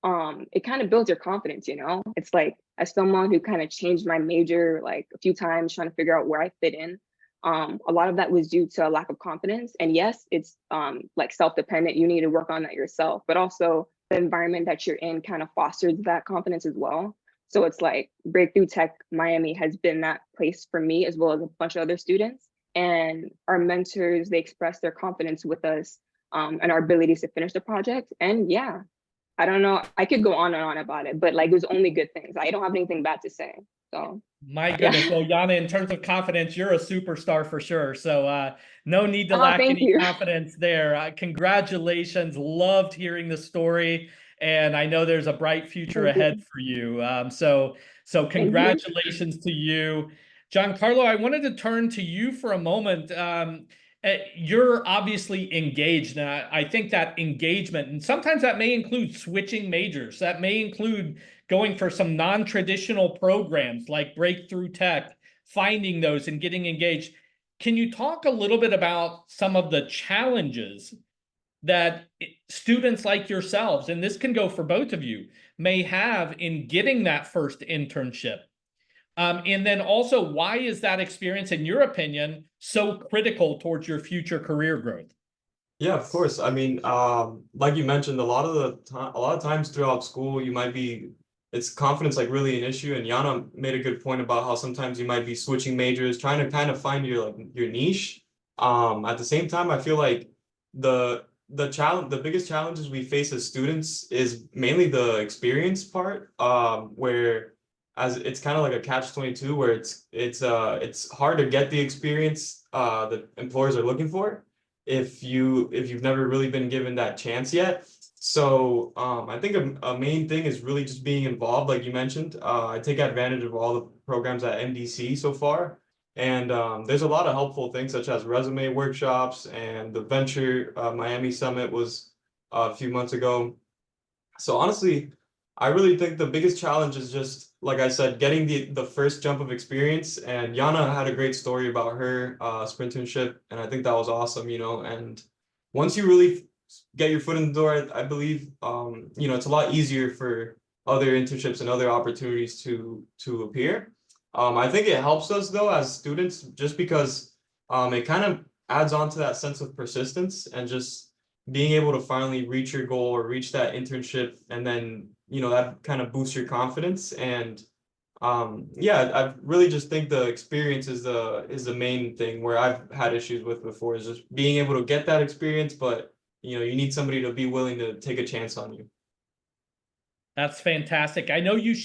Speaker 6: it kind of builds your confidence, you know? It's like, as someone who kind of changed my major like a few times trying to figure out where I fit in, a lot of that was due to a lack of confidence. And yes, it's like self-dependent, you need to work on that yourself, but also the environment that you're in kind of fosters that confidence as well. So it's like Breakthrough Tech Miami has been that place for me as well as a bunch of other students. And our mentors, they express their confidence with us and our abilities to finish the project. And yeah, I don't know, I could go on and on about it, but like it was only good things. I don't have anything bad to say. So
Speaker 4: my goodness. Well, Yana, in terms of confidence, you're a superstar for sure. So no need to lack
Speaker 6: thank
Speaker 4: any
Speaker 6: you.
Speaker 4: confidence there. Congratulations. Loved hearing the story. And I know there's a bright future
Speaker 6: Thank you.
Speaker 4: ahead for you. So congratulations to you. Giancarlo, I wanted to turn to you for a moment. You're obviously engaged. Now, I think that engagement, and sometimes that may include switching majors. That may include going for some non-traditional programs like Breakthrough Tech, finding those and getting engaged. Can you talk a little bit about some of the challenges that students like yourselves, and this can go for both of you, may have in getting that first internship? And then also, why is that experience, in your opinion, so critical towards your future career growth?
Speaker 7: Yeah, of course. I mean, like you mentioned, a lot of times throughout school, it's confidence like really an issue. And Yana made a good point about how sometimes you might be switching majors, trying to kind of find your niche. At the same time, I feel like the biggest challenges we face as students is mainly the experience part, where as it's kind of like a catch-22 where it's hard to get the experience that employers are looking for if you've never really been given that chance yet. So I think a main thing is really just being involved, like you mentioned. I take advantage of all the programs at MDC so far, and there's a lot of helpful things such as resume workshops, and the Venture Miami Summit was a few months ago. So honestly, I really think the biggest challenge is just, like I said, getting the first jump of experience. And Yana had a great story about her sprinternship, and I think that was awesome, you know. And once you really get your foot in the door, I believe, you know, it's a lot easier for other internships and other opportunities to appear. I think it helps us though as students, just because it kind of adds on to that sense of persistence and just being able to finally reach your goal or reach that internship, and then, you know, that kind of boosts your confidence. And yeah, I really just think the experience is the main thing where I've had issues with before, is just being able to get that experience, but you know, you need somebody to be willing to take a chance on you.
Speaker 4: That's fantastic. I know you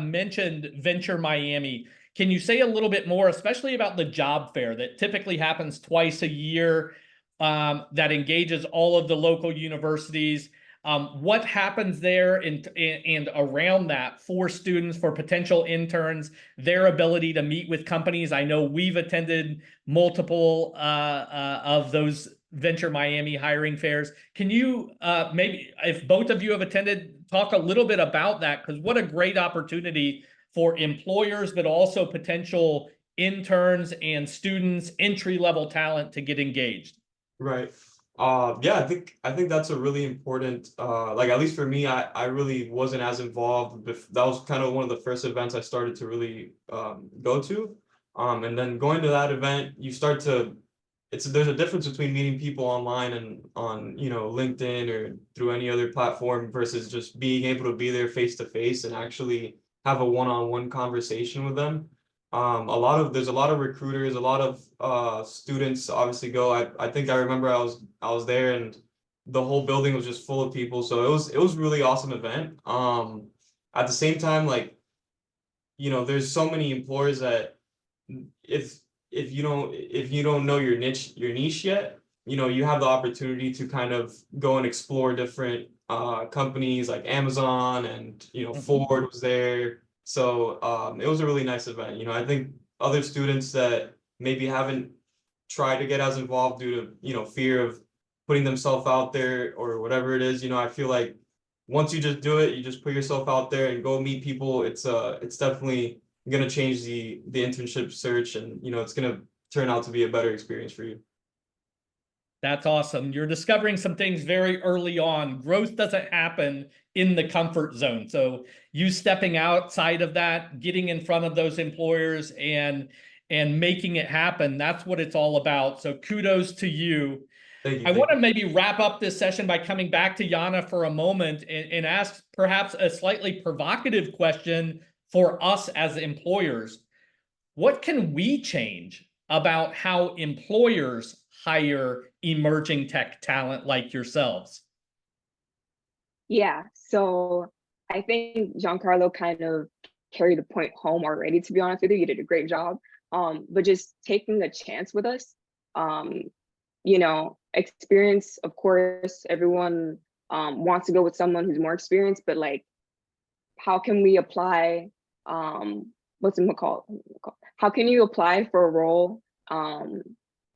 Speaker 4: mentioned Venture Miami. Can you say a little bit more, especially about the job fair that typically happens twice a year, that engages all of the local universities? What happens there and around that for students, for potential interns, their ability to meet with companies? I know we've attended multiple of those Venture Miami hiring fairs. Can you maybe, if both of you have attended, talk a little bit about that? Because what a great opportunity for employers, but also potential interns and students, entry-level talent to get engaged.
Speaker 7: Right. Yeah, I think that's a really important, like, at least for me, I really wasn't as involved. That was kind of one of the first events I started to really go to. And then going to that event, you start to, there's a difference between meeting people online and on, you know, LinkedIn or through any other platform versus just being able to be there face to face and actually have a one-on-one conversation with them. There's a lot of recruiters, a lot of students obviously go. I think I remember I was there and the whole building was just full of people. So it was really awesome event. At the same time, like, you know, there's so many employers that if if you don't know your niche yet, you know, you have the opportunity to kind of go and explore different companies like Amazon, and you know, Ford was there. So it was a really nice event. You know, I think other students that maybe haven't tried to get as involved due to, you know, fear of putting themselves out there or whatever it is, you know, I feel like once you just do it, you just put yourself out there and go meet people. It's definitely gonna change the internship search, and you know, it's gonna turn out to be a better experience for you.
Speaker 4: That's awesome. You're discovering some things very early on. Growth doesn't happen in the comfort zone. So you stepping outside of that, getting in front of those employers and making it happen, that's what it's all about. So kudos to you.
Speaker 7: Thank you.
Speaker 4: I want
Speaker 7: Thank
Speaker 4: to
Speaker 7: you.
Speaker 4: maybe wrap up this session by coming back to Yana for a moment and ask perhaps a slightly provocative question for us as employers. What can we change about how employers hire emerging tech talent like yourselves?
Speaker 6: Yeah, so I think Giancarlo kind of carried the point home already, to be honest with you. You did a great job. But just taking a chance with us, um, you know, experience, of course, everyone wants to go with someone who's more experienced, but like, how can we apply, what's it called? How can you apply for a role?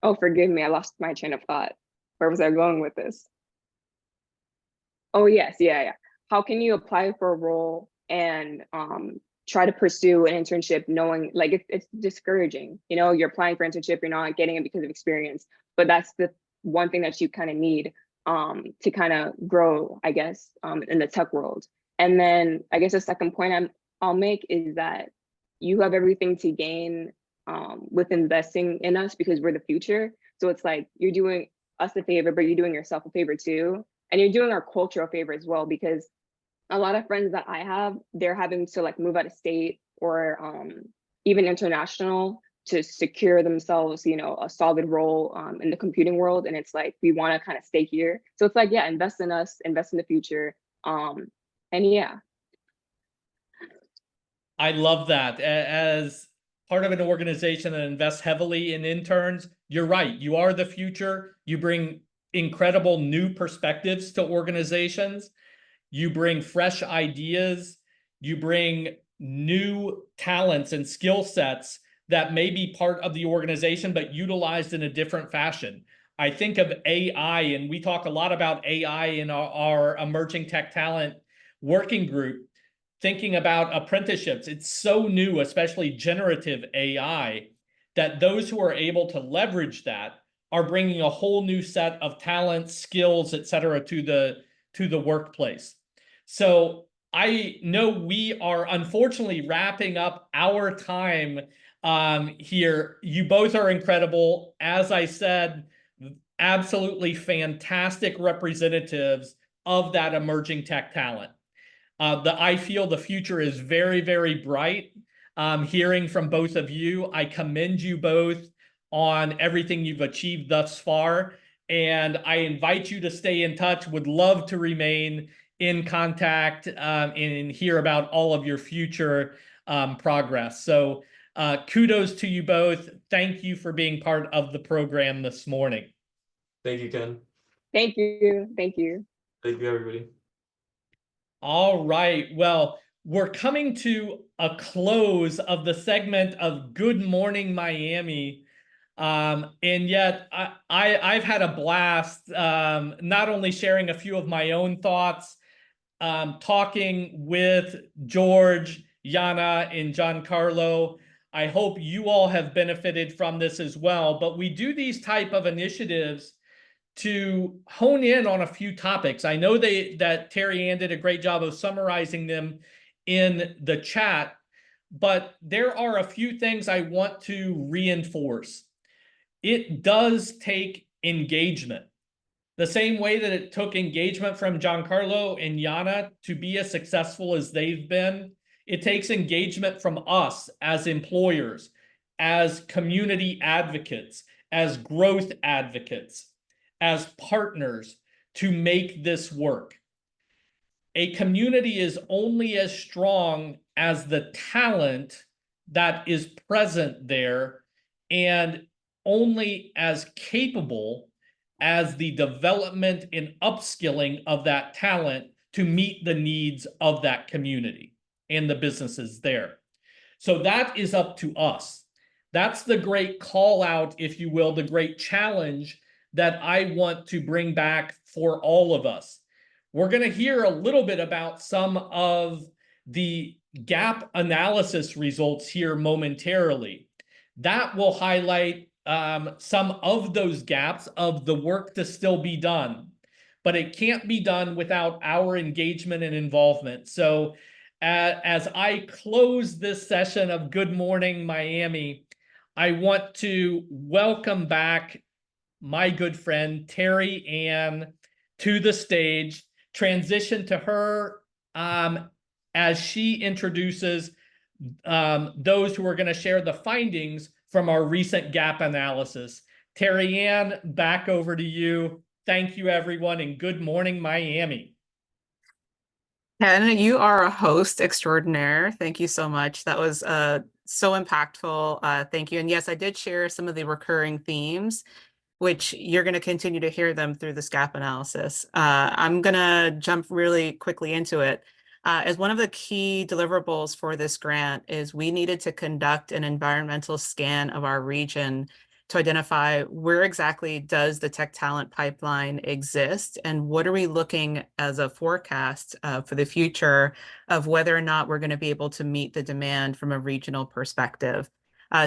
Speaker 6: Oh, forgive me, I lost my train of thought. Where was I going with this? Oh, yes, yeah. How can you apply for a role and try to pursue an internship knowing like it's discouraging? You know, you're applying for internship, you're not getting it because of experience, but that's the one thing that you kind of need to kind of grow, I guess, in the tech world. And then I guess the second point I'll make is that you have everything to gain with investing in us because we're the future. So it's like you're doing us a favor, but you're doing yourself a favor too. And you're doing our culture a favor as well, because a lot of friends that I have, they're having to like move out of state or even international to secure themselves, you know, a solid role in the computing world. And it's like, we want to kind of stay here. So it's like, yeah, invest in us, invest in the future. And yeah.
Speaker 4: I love that. As part of an organization that invests heavily in interns, you're right. You are the future. You bring incredible new perspectives to organizations. You bring fresh ideas. You bring new talents and skill sets that may be part of the organization, but utilized in a different fashion. I think of AI, and we talk a lot about AI in our emerging tech talent working group, thinking about apprenticeships. It's so new, especially generative AI, that those who are able to leverage that are bringing a whole new set of talents, skills, et cetera, to the workplace. So I know we are unfortunately wrapping up our time here. You both are incredible. As I said, absolutely fantastic representatives of that emerging tech talent. I feel the future is very, very bright. Hearing from both of you, I commend you both on everything you've achieved thus far. And I invite you to stay in touch. Would love to remain in contact and hear about all of your future progress. So kudos to you both. Thank you for being part of the program this morning.
Speaker 7: Thank you, Ken.
Speaker 6: Thank you. Thank you.
Speaker 7: Thank you, everybody.
Speaker 4: All right. Well, we're coming to a close of the segment of Good Morning Miami. And yet I've had a blast, not only sharing a few of my own thoughts, talking with George, Yana, and Giancarlo. I hope you all have benefited from this as well. But we do these type of initiatives to hone in on a few topics. I know that Terry Ann did a great job of summarizing them in the chat, but there are a few things I want to reinforce. It does take engagement. The same way that it took engagement from Giancarlo and Yana to be as successful as they've been, it takes engagement from us as employers, as community advocates, as growth advocates, as partners to make this work. A community is only as strong as the talent that is present there, and only as capable as the development and upskilling of that talent to meet the needs of that community and the businesses there. So that is up to us. That's the great call out, if you will, the great challenge that I want to bring back for all of us. We're going to hear a little bit about some of the gap analysis results here momentarily. That will highlight some of those gaps of the work to still be done, but it can't be done without our engagement and involvement. So as I close this session of Good Morning Miami, I want to welcome back my good friend Terry Ann to the stage, transition to her as she introduces those who are going to share the findings from our recent gap analysis. Terry Ann, back over to you. Thank you, everyone, and good morning, Miami.
Speaker 1: Ken, you are a host extraordinaire. Thank you so much. That was so impactful. Thank you. And yes, I did share some of the recurring themes, which you're going to continue to hear them through this gap analysis. I'm going to jump really quickly into it. As one of the key deliverables for this grant is we needed to conduct an environmental scan of our region to identify where exactly does the tech talent pipeline exist and what are we looking as a forecast for the future of whether or not we're going to be able to meet the demand from a regional perspective.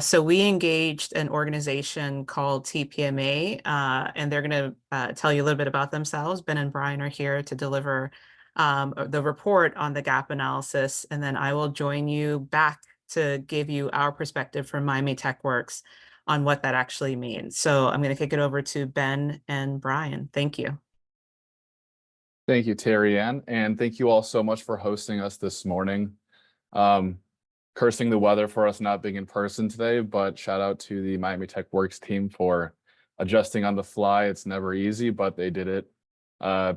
Speaker 1: So we engaged an organization called TPMA, and they're going to tell you a little bit about themselves. Ben and Brian are here to deliver the report on the gap analysis, and then I will join you back to give you our perspective from Miami Tech Works on what that actually means. So I'm going to kick it over to Ben and Brian. Thank you.
Speaker 8: Thank you, Terry Ann, and thank you all so much for hosting us this morning. Cursing the weather for us not being in person today, but shout out to the Miami Tech Works team for adjusting on the fly. It's never easy, but they did it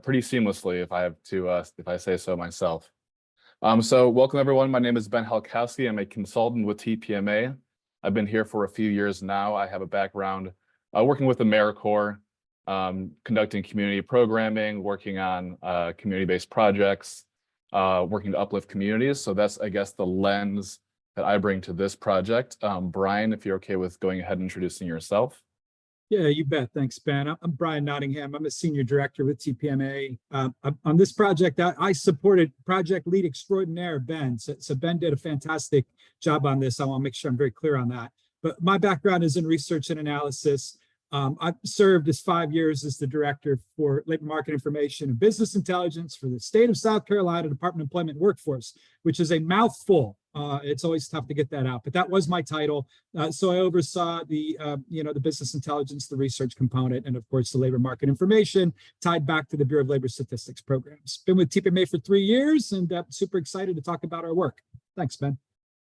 Speaker 8: pretty seamlessly, if I say so myself. So welcome everyone. My name is Ben Halkowski. I'm a consultant with TPMA. I've been here for a few years now. I have a background working with AmeriCorps, conducting community programming, working on community-based projects, working to uplift communities. So that's, I guess, the lens that I bring to this project. Brian, if you're okay with going ahead and introducing yourself.
Speaker 9: Yeah, you bet. Thanks, Ben. I'm Brian Nottingham. I'm a senior director with TPMA. On this project, I supported project lead extraordinaire, Ben. So Ben did a fantastic job on this. I want to make sure I'm very clear on that. But my background is in research and analysis. I've served as 5 years as the director for labor market information and business intelligence for the state of South Carolina Department of Employment and Workforce, which is a mouthful. It's always tough to get that out, but that was my title. So I oversaw the business intelligence, the research component, and of course the labor market information tied back to the Bureau of Labor Statistics programs. Been with TPMA for 3 years and super excited to talk about our work. Thanks, Ben.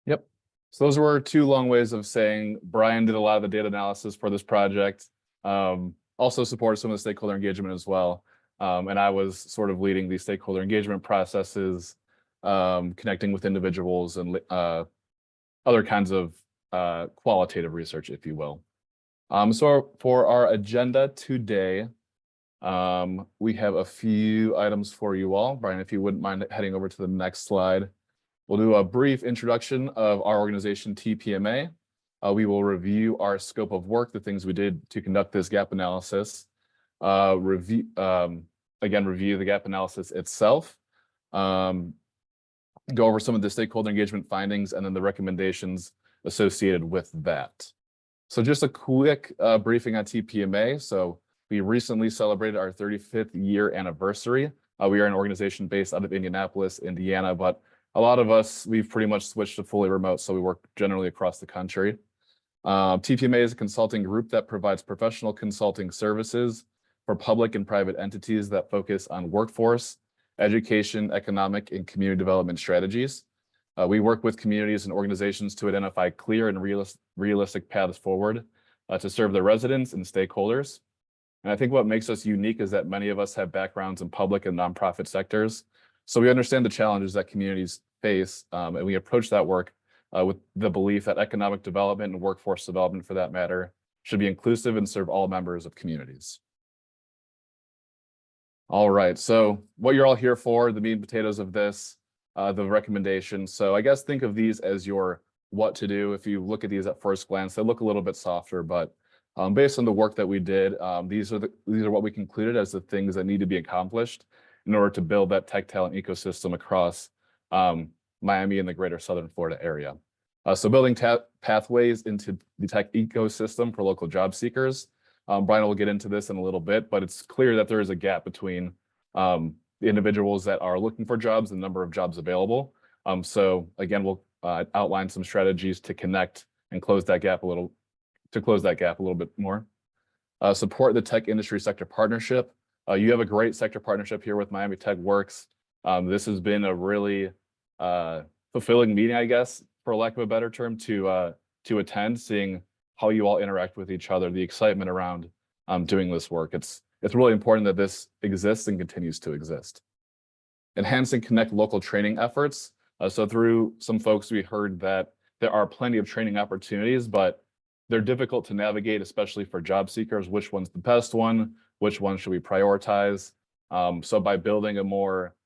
Speaker 8: Yep. So those were 2 long ways of saying Brian did a lot of the data analysis for this project, also supported some of the stakeholder engagement as well. And I was sort of leading the stakeholder engagement processes, connecting with individuals and other kinds of qualitative research, if you will. So for our agenda today, we have a few items for you all. Brian, if you wouldn't mind heading over to the next slide. We'll do a brief introduction of our organization, TPMA. We will review our scope of work, the things we did to conduct this gap analysis, review the gap analysis itself, go over some of the stakeholder engagement findings, and then the recommendations associated with that. So just a quick briefing on TPMA. So we recently celebrated our 35th year anniversary. We are an organization based out of Indianapolis, Indiana, but a lot of us, we've pretty much switched to fully remote, so we work generally across the country. TPMA is a consulting group that provides professional consulting services for public and private entities that focus on workforce, education, economic, and community development strategies. We work with communities and organizations to identify clear and realistic paths forward to serve their residents and stakeholders. And I think what makes us unique is that many of us have backgrounds in public and nonprofit sectors. So we understand the challenges that communities face. And we approach that work with the belief that economic development and workforce development, for that matter, should be inclusive and serve all members of communities. All right, so what you're all here for, the meat and potatoes of this, the recommendations. So I guess think of these as your what to do. If you look at these at first glance, they look a little bit softer, but based on the work that we did, these are what we concluded as the things that need to be accomplished in order to build that tech talent ecosystem across Miami and the greater Southern Florida area. So building pathways into the tech ecosystem for local job seekers. Brian will get into this in a little bit, but it's clear that there is a gap between the individuals that are looking for jobs and the number of jobs available. So again, we'll outline some strategies to connect and close that gap a little bit more. Support the tech industry sector partnership. You have a great sector partnership here with Miami Tech Works. This has been a really fulfilling meeting, I guess, for lack of a better term, to attend, seeing how you all interact with each other, the excitement around doing this work. It's really important that this exists and continues to exist. Enhance and connect local training efforts. So through some folks, we heard that there are plenty of training opportunities, but they're difficult to navigate, especially for job seekers. Which one's the best one? Which one should we prioritize? So by building a more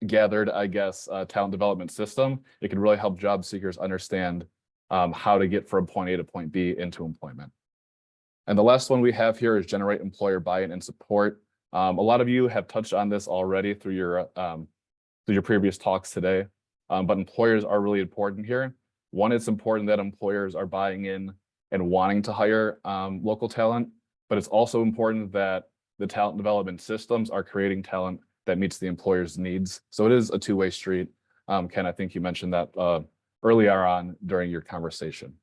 Speaker 8: gathered, I guess, talent development system, it can really help job seekers understand how to get from point A to point B into employment. And the last one we have here is generate employer buy-in and support. A lot of you have touched on this already through your previous talks today, but employers are really important here. One, it's important that employers are buying in and wanting to hire local talent, but it's also important that the talent development systems are creating talent that meets the employer's needs. So it is a two-way street. Ken, I think you mentioned that earlier on during your conversation.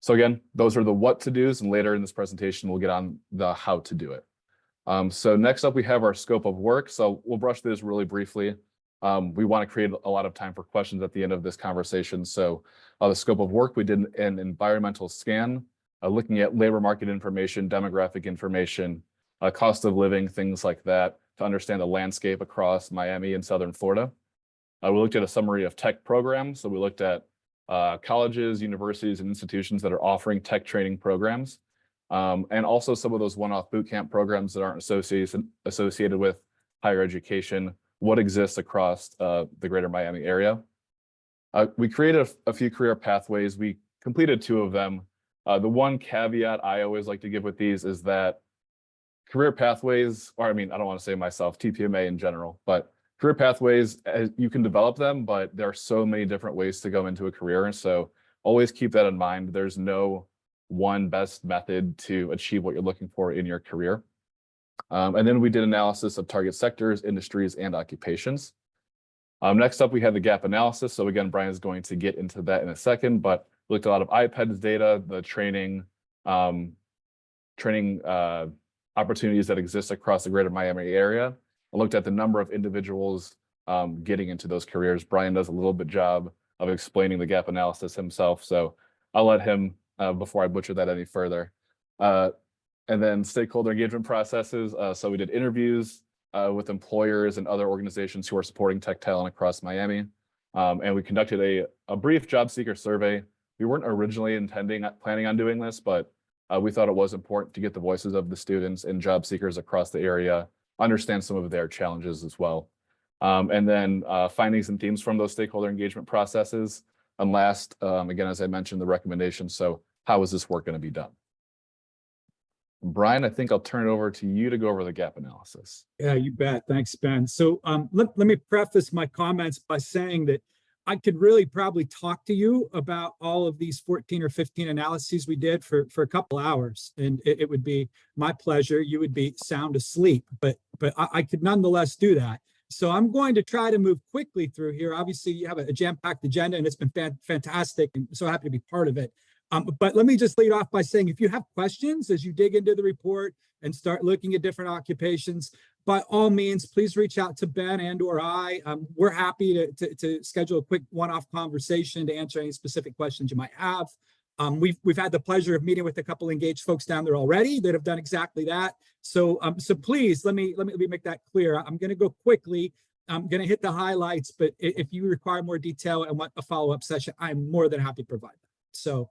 Speaker 8: So again, those are the what to do's, and later in this presentation, we'll get on the how to do it. So next up, we have our scope of work. So we'll brush through this really briefly. We want to create a lot of time for questions at the end of this conversation. So the scope of work, we did an environmental scan, looking at labor market information, demographic information, cost of living, things like that, to understand the landscape across Miami and Southern Florida. We looked at a summary of tech programs. So we looked at colleges, universities, and institutions that are offering tech training programs, and also some of those one-off boot camp programs that aren't associated with higher education, what exists across the greater Miami area. We created a few career pathways. We completed 2 of them. The one caveat I always like to give with these is that career pathways, or I mean, I don't want to say myself, TPMA in general, but career pathways, you can develop them, but there are so many different ways to go into a career. And so always keep that in mind. There's no one best method to achieve what you're looking for in your career. And then we did analysis of target sectors, industries, and occupations. Next up, we had the gap analysis. So again, Brian is going to get into that in a second, but we looked at a lot of iPads data, the training opportunities that exist across the greater Miami area. I looked at the number of individuals getting into those careers. Brian does a little bit job of explaining the gap analysis himself, so I'll let him, before I butcher that any further. And then stakeholder engagement processes. So we did interviews with employers and other organizations who are supporting tech talent across Miami. And we conducted a brief job seeker survey. We weren't originally planning on doing this, but we thought it was important to get the voices of the students and job seekers across the area, understand some of their challenges as well. And then findings and themes from those stakeholder engagement processes. And last, again, as I mentioned, the recommendations. So how is this work going to be done? Brian, I think I'll turn it over to you to go over the gap analysis.
Speaker 9: Yeah, you bet. Thanks, Ben. So let me preface my comments by saying that I could really probably talk to you about all of these 14 or 15 analyses we did for a couple hours, and it would be my pleasure. You would be sound asleep, but I could nonetheless do that. So I'm going to try to move quickly through here. Obviously, you have a jam-packed agenda, and it's been fantastic, and so happy to be part of it. But let me just lead off by saying, if you have questions as you dig into the report and start looking at different occupations, by all means, please reach out to Ben and or I. We're happy to schedule a quick one-off conversation to answer any specific questions you might have. We've had the pleasure of meeting with a couple engaged folks down there already that have done exactly that. So please let me make that clear. I'm going to go quickly. I'm going to hit the highlights, but if you require more detail and want a follow-up session, I'm more than happy to provide that. So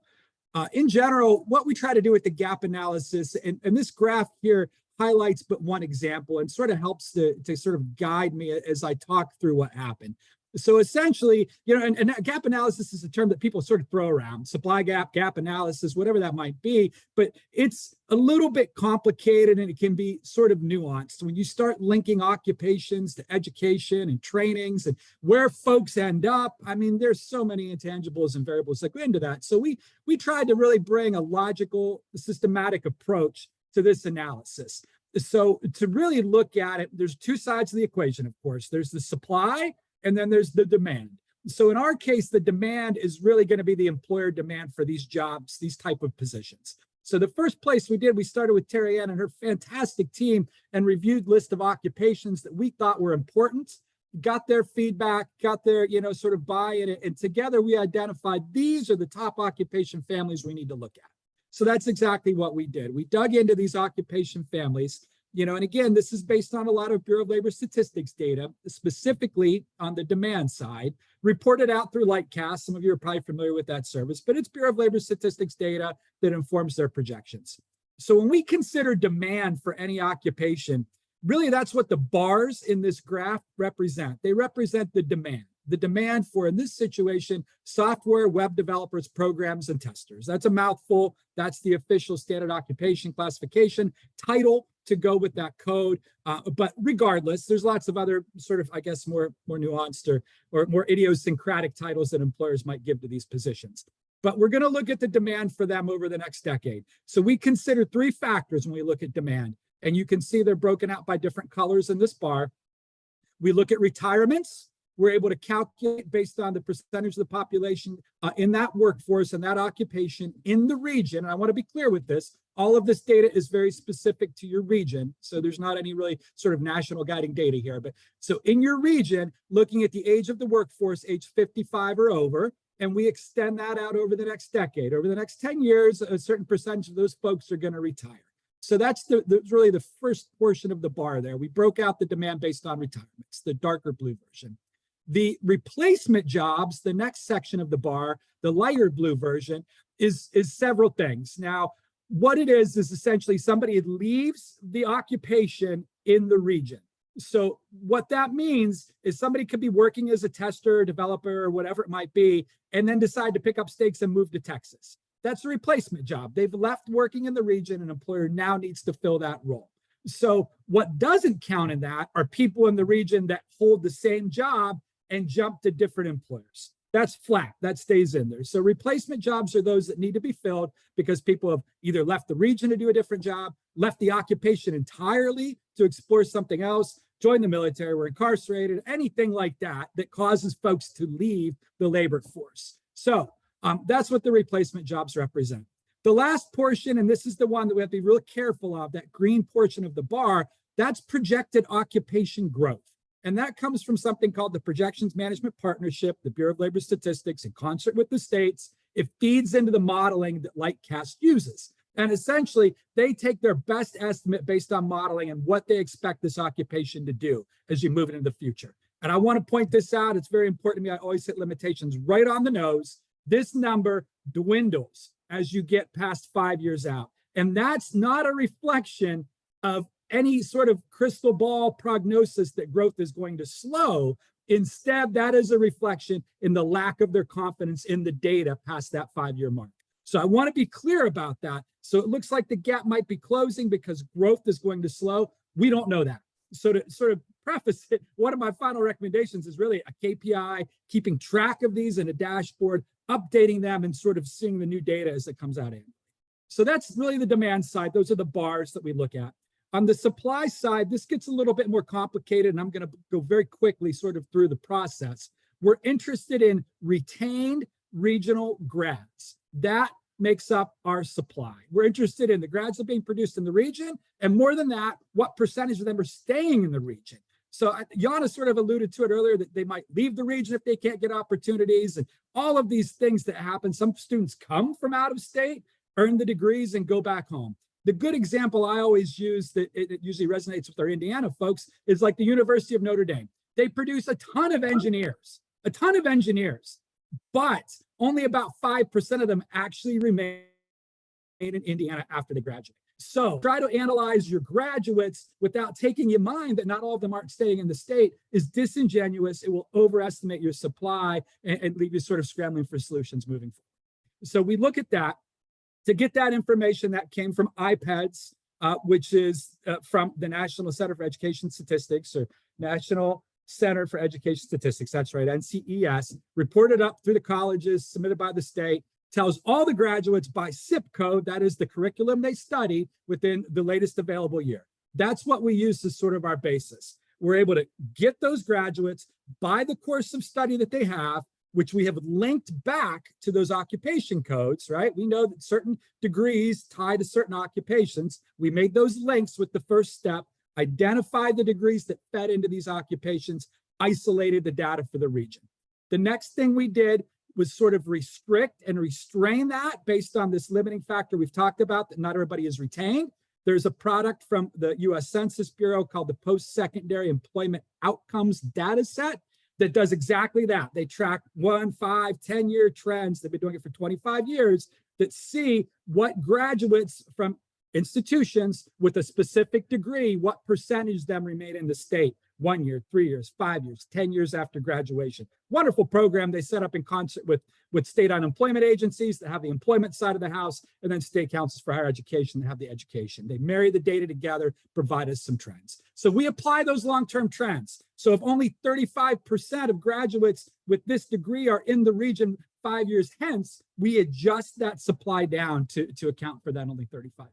Speaker 9: in general, what we try to do with the gap analysis, and this graph here highlights but one example and sort of helps to sort of guide me as I talk through what happened. So essentially, and gap analysis is a term that people sort of throw around, supply gap, gap analysis, whatever that might be, but it's a little bit complicated and it can be sort of nuanced. When you start linking occupations to education and trainings and where folks end up, I mean, there's so many intangibles and variables that go into that. So we tried to really bring a logical, systematic approach to this analysis. So to really look at it, there's two sides of the equation, of course. There's the supply, and then there's the demand. So in our case, the demand is really going to be the employer demand for these jobs, these type of positions. So the first place we started with Terry Ann and her fantastic team and reviewed list of occupations that we thought were important, got their feedback, got their, sort of buy-in, and together we identified these are the top occupation families we need to look at. So that's exactly what we did. We dug into these occupation families. And again, this is based on a lot of Bureau of Labor Statistics data, specifically on the demand side, reported out through Lightcast. Some of you are probably familiar with that service, but it's Bureau of Labor Statistics data that informs their projections. So when we consider demand for any occupation, really that's what the bars in this graph represent. They represent the demand for, in this situation, software, web developers, programs, and testers. That's a mouthful. That's the official standard occupation classification title to go with that code. But regardless, there's lots of other sort of, I guess, more nuanced or more idiosyncratic titles that employers might give to these positions. But we're going to look at the demand for them over the next decade. So we consider three factors when we look at demand. And you can see they're broken out by different colors in this bar. We look at retirements. We're able to calculate based on the percentage of the population in that workforce and that occupation in the region. And I want to be clear with this. All of this data is very specific to your region. So there's not any really sort of national guiding data here. But so in your region, looking at the age of the workforce, age 55 or over, and we extend that out over the next decade. Over the next 10 years, a certain percentage of those folks are going to retire. So that's really the first portion of the bar there. We broke out the demand based on retirements, the darker blue version. The replacement jobs, the next section of the bar, the lighter blue version, is several things. Now, what it is essentially somebody leaves the occupation in the region. So what that means is somebody could be working as a tester, developer, or whatever it might be, and then decide to pick up stakes and move to Texas. That's a replacement job. They've left working in the region. An employer now needs to fill that role. So what doesn't count in that are people in the region that hold the same job and jump to different employers. That's flat, that stays in there. So replacement jobs are those that need to be filled because people have either left the region to do a different job, left the occupation entirely to explore something else, joined the military, were incarcerated, anything like that that causes folks to leave the labor force. So that's what the replacement jobs represent. The last portion, and this is the one that we have to be real careful of, that green portion of the bar, that's projected occupation growth. And that comes from something called the Projections Management Partnership, the Bureau of Labor Statistics, in concert with the states. It feeds into the modeling that Lightcast uses. And essentially, they take their best estimate based on modeling and what they expect this occupation to do as you move it into the future. And I want to point this out. It's very important to me. I always hit limitations right on the nose. This number dwindles as you get past 5 years out. And that's not a reflection of any sort of crystal ball prognosis that growth is going to slow. Instead, that is a reflection in the lack of their confidence in the data past that 5-year mark. So I want to be clear about that. So it looks like the gap might be closing because growth is going to slow. We don't know that. So to sort of preface it, one of my final recommendations is really a KPI, keeping track of these in a dashboard, updating them and sort of seeing the new data as it comes out in. So that's really the demand side. Those are the bars that we look at. On the supply side, this gets a little bit more complicated, and I'm going to go very quickly sort of through the process. We're interested in retained regional grads. That makes up our supply. We're interested in the grads that are being produced in the region, and more than that, what percentage of them are staying in the region. So Yana sort of alluded to it earlier that they might leave the region if they can't get opportunities, and all of these things that happen. Some students come from out of state, earn the degrees, and go back home. The good example I always use that it usually resonates with our Indiana folks is like the University of Notre Dame. They produce a ton of engineers, but only about 5% of them actually remain in Indiana after they graduate. So try to analyze your graduates without taking in mind that not all of them aren't staying in the state is disingenuous. It will overestimate your supply and leave you sort of scrambling for solutions moving forward. So we look at that. To get that information, that came from IPEDS, which is from the National Center for Education Statistics, or National Center for Education Statistics, that's right, NCES, reported up through the colleges, submitted by the state, tells all the graduates by zip code, that is the curriculum they study within the latest available year. That's what we use as sort of our basis. We're able to get those graduates by the course of study that they have, which we have linked back to those occupation codes, right? We know that certain degrees tie to certain occupations. We made those links with the first step, identified the degrees that fed into these occupations, isolated the data for the region. The next thing we did was sort of restrict and restrain that based on this limiting factor we've talked about that not everybody is retained. There's a product from the US Census Bureau called the Post-Secondary Employment Outcomes Data Set that does exactly that. They track 1, 5, 10-year trends. They've been doing it for 25 years that see what graduates from institutions with a specific degree, what percentage of them remain in the state 1 year, 3 years, 5 years, 10 years after graduation. Wonderful program they set up in concert with state unemployment agencies that have the employment side of the house, and then state councils for higher education that have the education. They marry the data together, provide us some trends. So we apply those long-term trends. So if only 35% of graduates with this degree are in the region 5 years hence, we adjust that supply down to account for that only 35%.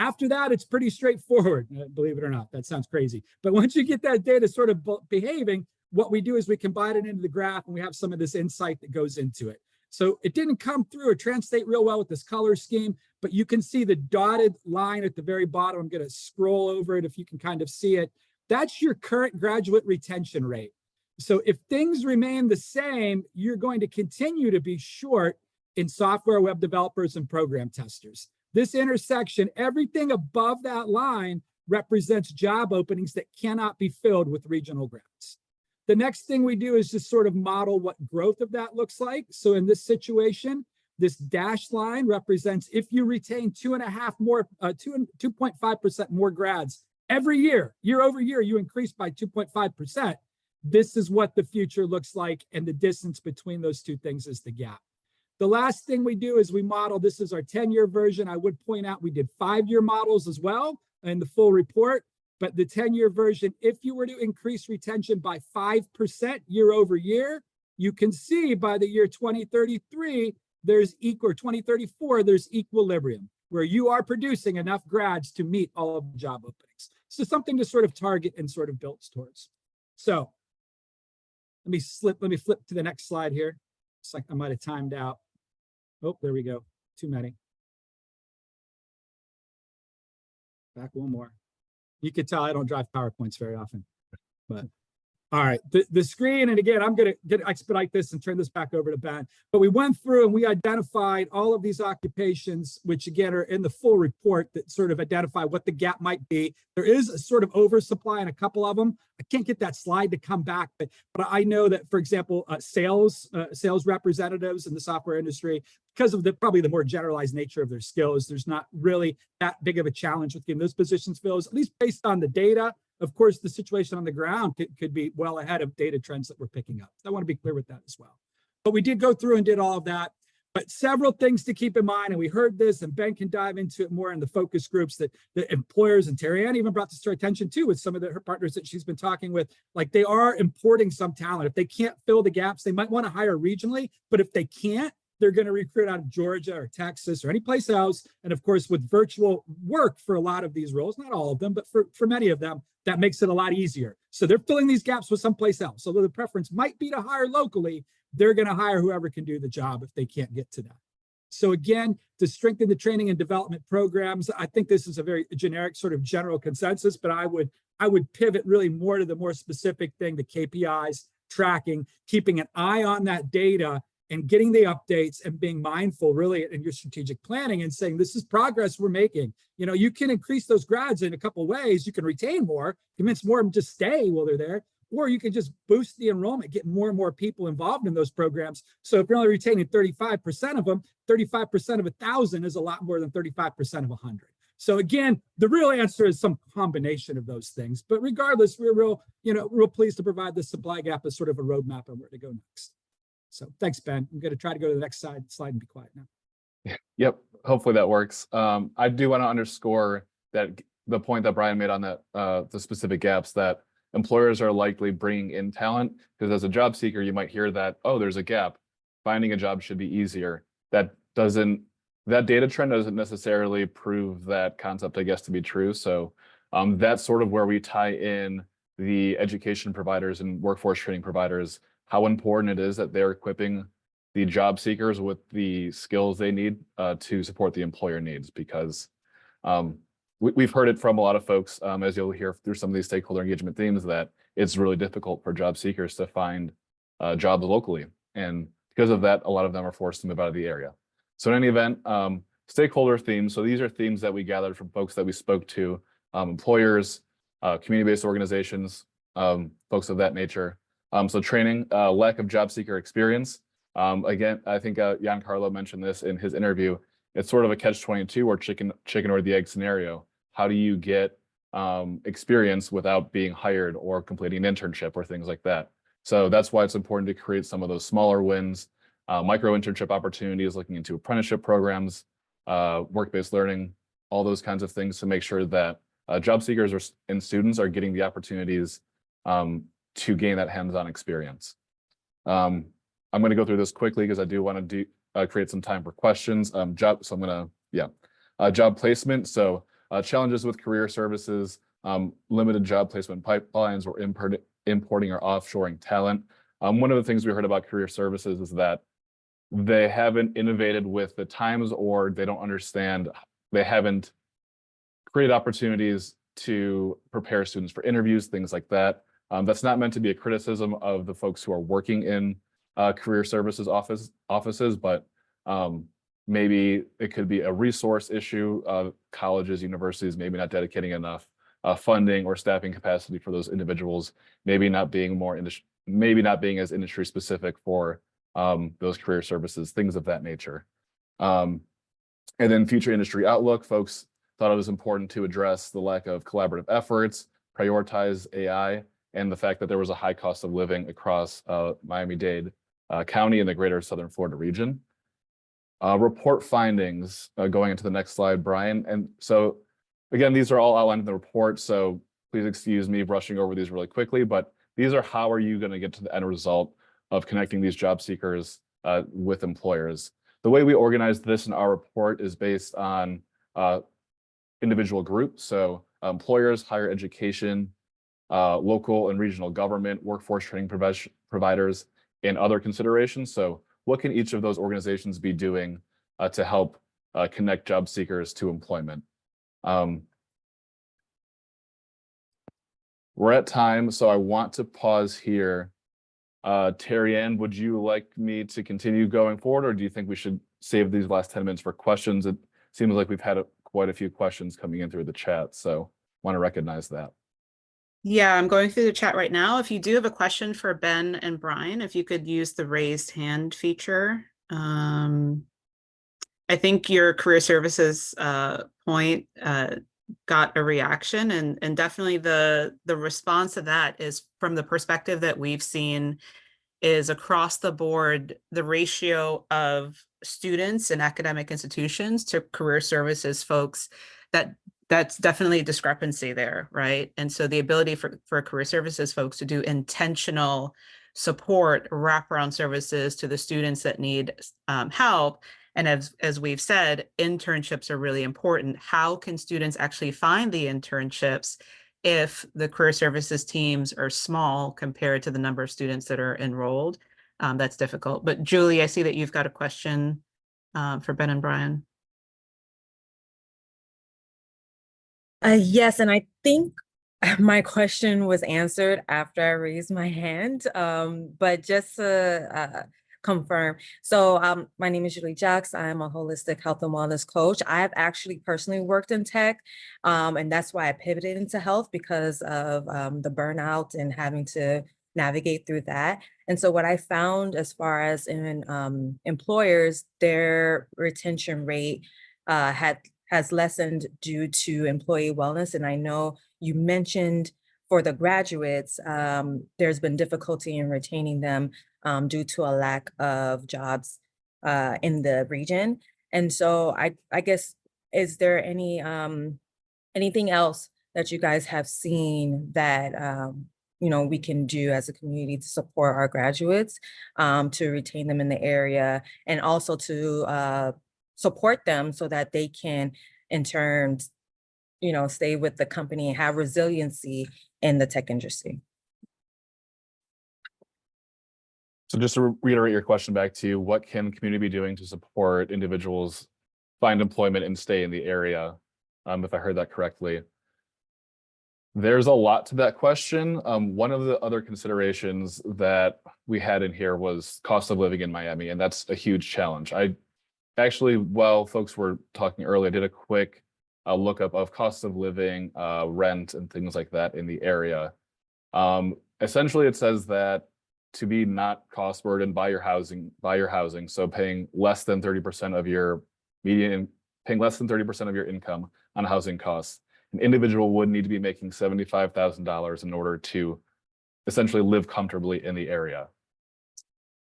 Speaker 9: After that, it's pretty straightforward, believe it or not. That sounds crazy. But once you get that data sort of behaving, what we do is we combine it into the graph and we have some of this insight that goes into it. So it didn't come through or translate real well with this color scheme, but you can see the dotted line at the very bottom. I'm going to scroll over it if you can kind of see it. That's your current graduate retention rate. So if things remain the same, you're going to continue to be short in software web developers and program testers. This intersection, everything above that line represents job openings that cannot be filled with regional grads. The next thing we do is just sort of model what growth of that looks like. So in this situation, this dashed line represents if you retain 2.5% more grads every year, year over year, you increase by 2.5%. This is what the future looks like, and the distance between those two things is the gap. The last thing we do is we model, this is our 10-year version. I would point out we did 5-year models as well in the full report, but the 10-year version, if you were to increase retention by 5% year over year, you can see by the year 2033, there's 2034, there's equilibrium, where you are producing enough grads to meet all of the job openings. So something to sort of target and sort of build towards. So let me flip to the next slide here. It's like I might have timed out. Oh, there we go. Too many. Back one more. You can tell I don't drive PowerPoints very often, but all right, the screen, and again, I'm going to expedite this and turn this back over to Ben, but we went through and we identified all of these occupations, which again are in the full report that sort of identify what the gap might be. There is a sort of oversupply in a couple of them. I can't get that slide to come back, but I know that, for example, sales representatives in the software industry, because of probably the more generalized nature of their skills, there's not really that big of a challenge with getting those positions filled, at least based on the data. Of course, the situation on the ground could be well ahead of data trends that we're picking up. So I want to be clear with that as well. But we did go through and did all of that. But several things to keep in mind, and we heard this, and Ben can dive into it more in the focus groups that the employers, and Terry Ann even brought this to our attention too with some of her partners that she's been talking with, like they are importing some talent. If they can't fill the gaps, they might want to hire regionally, but if they can't, they're going to recruit out of Georgia or Texas or any place else. And of course, with virtual work for a lot of these roles, not all of them, but for many of them, that makes it a lot easier. So they're filling these gaps with someplace else. Although the preference might be to hire locally, they're going to hire whoever can do the job if they can't get to that. So again, to strengthen the training and development programs, I think this is a very generic sort of general consensus, but I would pivot really more to the more specific thing, the KPIs, tracking, keeping an eye on that data and getting the updates and being mindful really in your strategic planning and saying, this is progress we're making. You know, you can increase those grads in a couple of ways. You can retain more, convince more of them to stay while they're there, or you can just boost the enrollment, get more and more people involved in those programs. So if you're only retaining 35% of them, 35% of 1,000 is a lot more than 35% of 100. So again, the real answer is some combination of those things. But regardless, we're real pleased to provide the supply gap as sort of a roadmap on where to go next. So thanks, Ben. I'm going to try to go to the next slide and be quiet now.
Speaker 8: Yep, hopefully that works. I do want to underscore that the point that Brian made on that the specific gaps, that employers are likely bringing in talent, because as a job seeker, you might hear that, oh, there's a gap. Finding a job should be easier. That data trend doesn't necessarily prove that concept, I guess, to be true. So that's sort of where we tie in the education providers and workforce training providers, how important it is that they're equipping the job seekers with the skills they need to support the employer needs, because we've heard it from a lot of folks, as you'll hear through some of these stakeholder engagement themes, that it's really difficult for job seekers to find jobs locally. And because of that, a lot of them are forced to move out of the area. So in any event, stakeholder themes. So these are themes that we gathered from folks that we spoke to, employers, community-based organizations, folks of that nature. So training, lack of job seeker experience. Again, I think Giancarlo mentioned this in his interview. It's sort of a catch-22 or chicken or the egg scenario. How do you get experience without being hired or completing an internship or things like that? So that's why it's important to create some of those smaller wins, micro internship opportunities, looking into apprenticeship programs, work-based learning, all those kinds of things to make sure that job seekers and students are getting the opportunities to gain that hands-on experience. I'm going to go through this quickly because I do want to create some time for questions. Job placement. So challenges with career services, limited job placement pipelines, or importing or offshoring talent. One of the things we heard about career services is that they haven't innovated with the times, or they don't understand, they haven't created opportunities to prepare students for interviews, things like that. That's not meant to be a criticism of the folks who are working in career services offices, but maybe it could be a resource issue. Colleges, universities, maybe not dedicating enough funding or staffing capacity for those individuals, maybe not being as industry specific for those career services, things of that nature. And then future industry outlook, folks thought it was important to address the lack of collaborative efforts, prioritize AI, and the fact that there was a high cost of living across Miami-Dade County and the greater Southern Florida region. Report findings, going into the next slide, Brian. And so again, these are all outlined in the report, so please excuse me brushing over these really quickly, but these are how are you going to get to the end result of connecting these job seekers with employers. The way we organize this in our report is based on individual groups. So employers, higher education, local and regional government, workforce training providers, and other considerations. So what can each of those organizations be doing to help connect job seekers to employment? We're at time, so I want to pause here. Terry Ann, would you like me to continue going forward, or do you think we should save these last 10 minutes for questions? It seems like we've had quite a few questions coming in through the chat, so want to recognize that.
Speaker 1: Yeah, I'm going through the chat right now. If you do have a question for Ben and Brian, if you could use the raised hand feature. I think your career services point got a reaction, and definitely the response to that is from the perspective that we've seen is across the board, the ratio of students in academic institutions to career services folks, that's definitely a discrepancy there, right? And so the ability for career services folks to do intentional support, wraparound services to the students that need help. And as we've said, internships are really important. How can students actually find the internships if the career services teams are small compared to the number of students that are enrolled? That's difficult. But Julie, I see that you've got a question for Ben and Brian.
Speaker 10: Yes, and I think my question was answered after I raised my hand. But just to confirm. So my name is Julie Jacks. I am a holistic health and wellness coach. I have actually personally worked in tech, and that's why I pivoted into health because of the burnout and having to navigate through that. And so what I found as far as in employers, their retention rate has lessened due to employee wellness. And I know you mentioned for the graduates, there's been difficulty in retaining them due to a lack of jobs in the region. And so I guess, is there any anything else that you guys have seen that we can do as a community to support our graduates, to retain them in the area, and also to support them so that they can in turn stay with the company and have resiliency in the tech industry?
Speaker 8: So just to reiterate your question back to you, what can community be doing to support individuals find employment and stay in the area? If I heard that correctly. There's a lot to that question. One of the other considerations that we had in here was cost of living in Miami, and that's a huge challenge. I actually, while folks were talking earlier, I did a quick lookup of cost of living, rent, and things like that in the area. Essentially, it says that to be not cost burdened by your housing, so paying less than 30% of your median, paying less than 30% of your income on housing costs, an individual would need to be making $75,000 in order to essentially live comfortably in the area.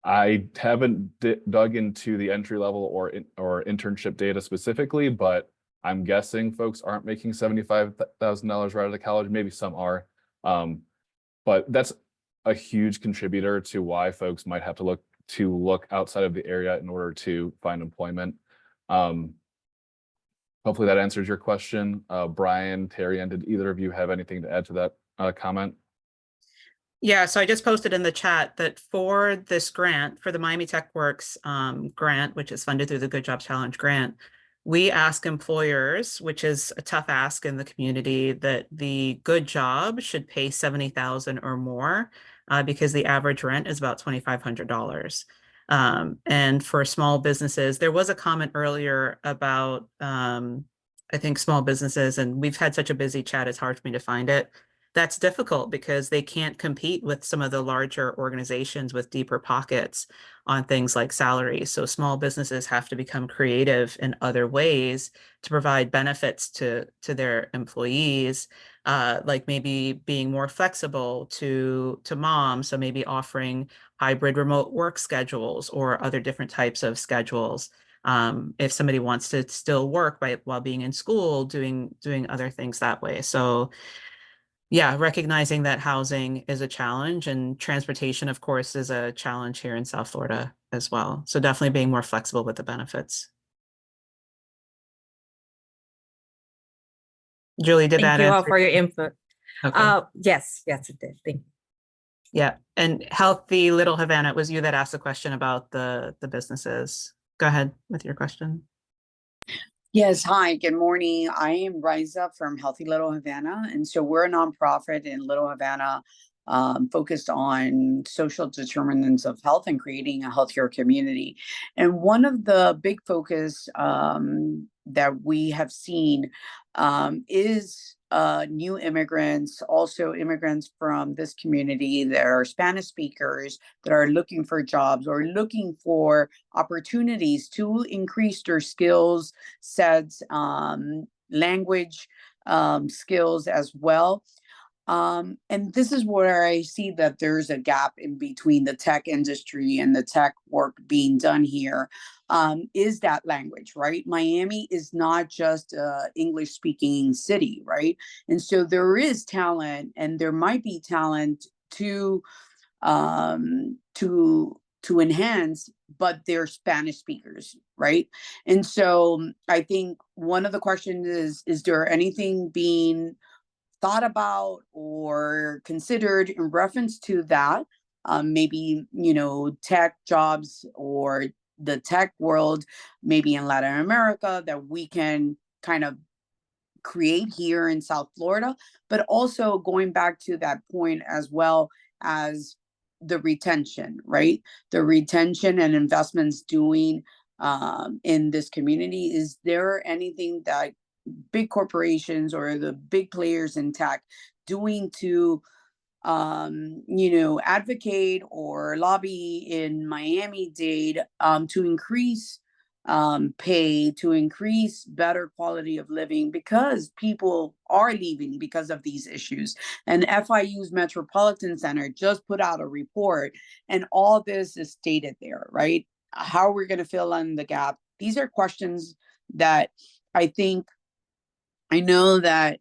Speaker 8: I haven't dug into the entry level or internship data specifically, but I'm guessing folks aren't making $75,000 right out of college. Maybe some are, but that's a huge contributor to why folks might have to look outside of the area in order to find employment. Hopefully that answers your question. Brian, Terry, and did either of you have anything to add to that comment?
Speaker 1: Yeah, so I just posted in the chat that for this grant, for the Miami Tech Works grant, which is funded through the Good Jobs Challenge grant, we ask employers, which is a tough ask in the community, that the good job should pay $70,000 or more, because the average rent is about $2,500. And for small businesses, there was a comment earlier about, I think, small businesses, and we've had such a busy chat, it's hard for me to find it. That's difficult because they can't compete with some of the larger organizations with deeper pockets on things like salaries. So small businesses have to become creative in other ways to provide benefits to their employees, like maybe being more flexible to moms. So maybe offering hybrid remote work schedules or other different types of schedules. If somebody wants to still work while being in school, doing other things that way. So yeah, recognizing that housing is a challenge, and transportation, of course, is a challenge here in South Florida as well. So definitely being more flexible with the benefits. Julie, did that
Speaker 10: Thank you all
Speaker 1: answer?
Speaker 10: for your input.
Speaker 1: Okay.
Speaker 10: Yes, it did. Thank you.
Speaker 1: Yeah, and Healthy Little Havana, it was you that asked the question about the businesses. Go ahead with your question.
Speaker 11: Yes, hi, good morning. I am Riza from Healthy Little Havana. And so we're a nonprofit in Little Havana focused on social determinants of health and creating a healthier community. And one of the big focus that we have seen is new immigrants, also immigrants from this community that are Spanish speakers that are looking for jobs or looking for opportunities to increase their skills sets, language skills as well. And this is where I see that there's a gap in between the tech industry and the tech work being done here, is that language, right? Miami is not just a English speaking city, right? And so there is talent, and there might be talent to enhance, but they're Spanish speakers, right? And so I think one of the questions is there anything being thought about or considered in reference to that? Maybe, tech jobs or the tech world, maybe in Latin America, that we can kind of create here in South Florida, but also going back to that point as well as the retention, right? The retention and investments doing in this community. Is there anything that big corporations or the big players in tech doing to advocate or lobby in Miami-Dade to increase pay, to increase better quality of living, because people are leaving because of these issues? And FIU's Metropolitan Center just put out a report, and all this is stated there, right? How we're going to fill in the gap. These are questions that I know that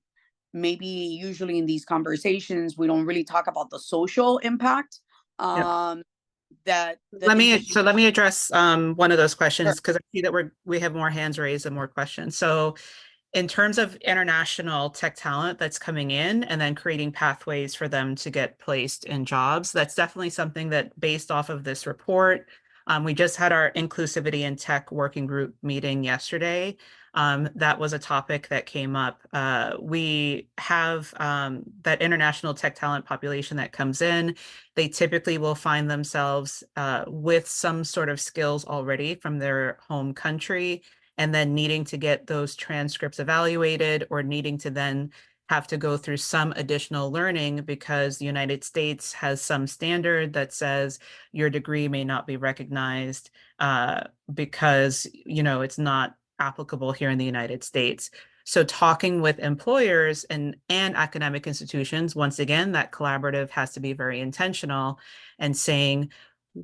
Speaker 11: maybe usually in these conversations, we don't really talk about the social impact that the
Speaker 1: Let me
Speaker 11: industry.
Speaker 1: let me address one of those questions,
Speaker 11: Sure.
Speaker 1: because I see that we have more hands raised and more questions. So in terms of international tech talent that's coming in and then creating pathways for them to get placed in jobs, that's definitely something that, based off of this report, we just had our inclusivity in tech working group meeting yesterday. That was a topic that came up. We have that international tech talent population that comes in. They typically will find themselves with some sort of skills already from their home country, and then needing to get those transcripts evaluated, or needing to then have to go through some additional learning because the United States has some standard that says your degree may not be recognized because, it's not applicable here in the United States. So talking with employers and academic institutions, once again, that collaborative has to be very intentional, and saying,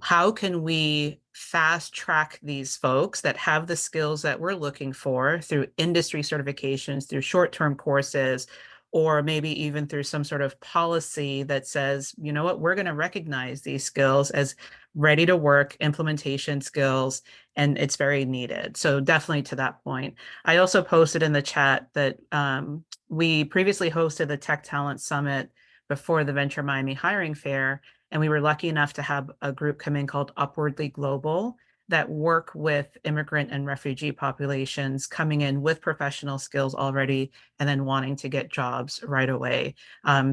Speaker 1: how can we fast track these folks that have the skills that we're looking for through industry certifications, through short-term courses, or maybe even through some sort of policy that says, you know what, we're going to recognize these skills as ready to work implementation skills, and it's very needed. So definitely to that point. I also posted in the chat that we previously hosted the Tech Talent Summit before the Venture Miami Hiring Fair, and we were lucky enough to have a group come in called Upwardly Global that work with immigrant and refugee populations coming in with professional skills already and then wanting to get jobs right away.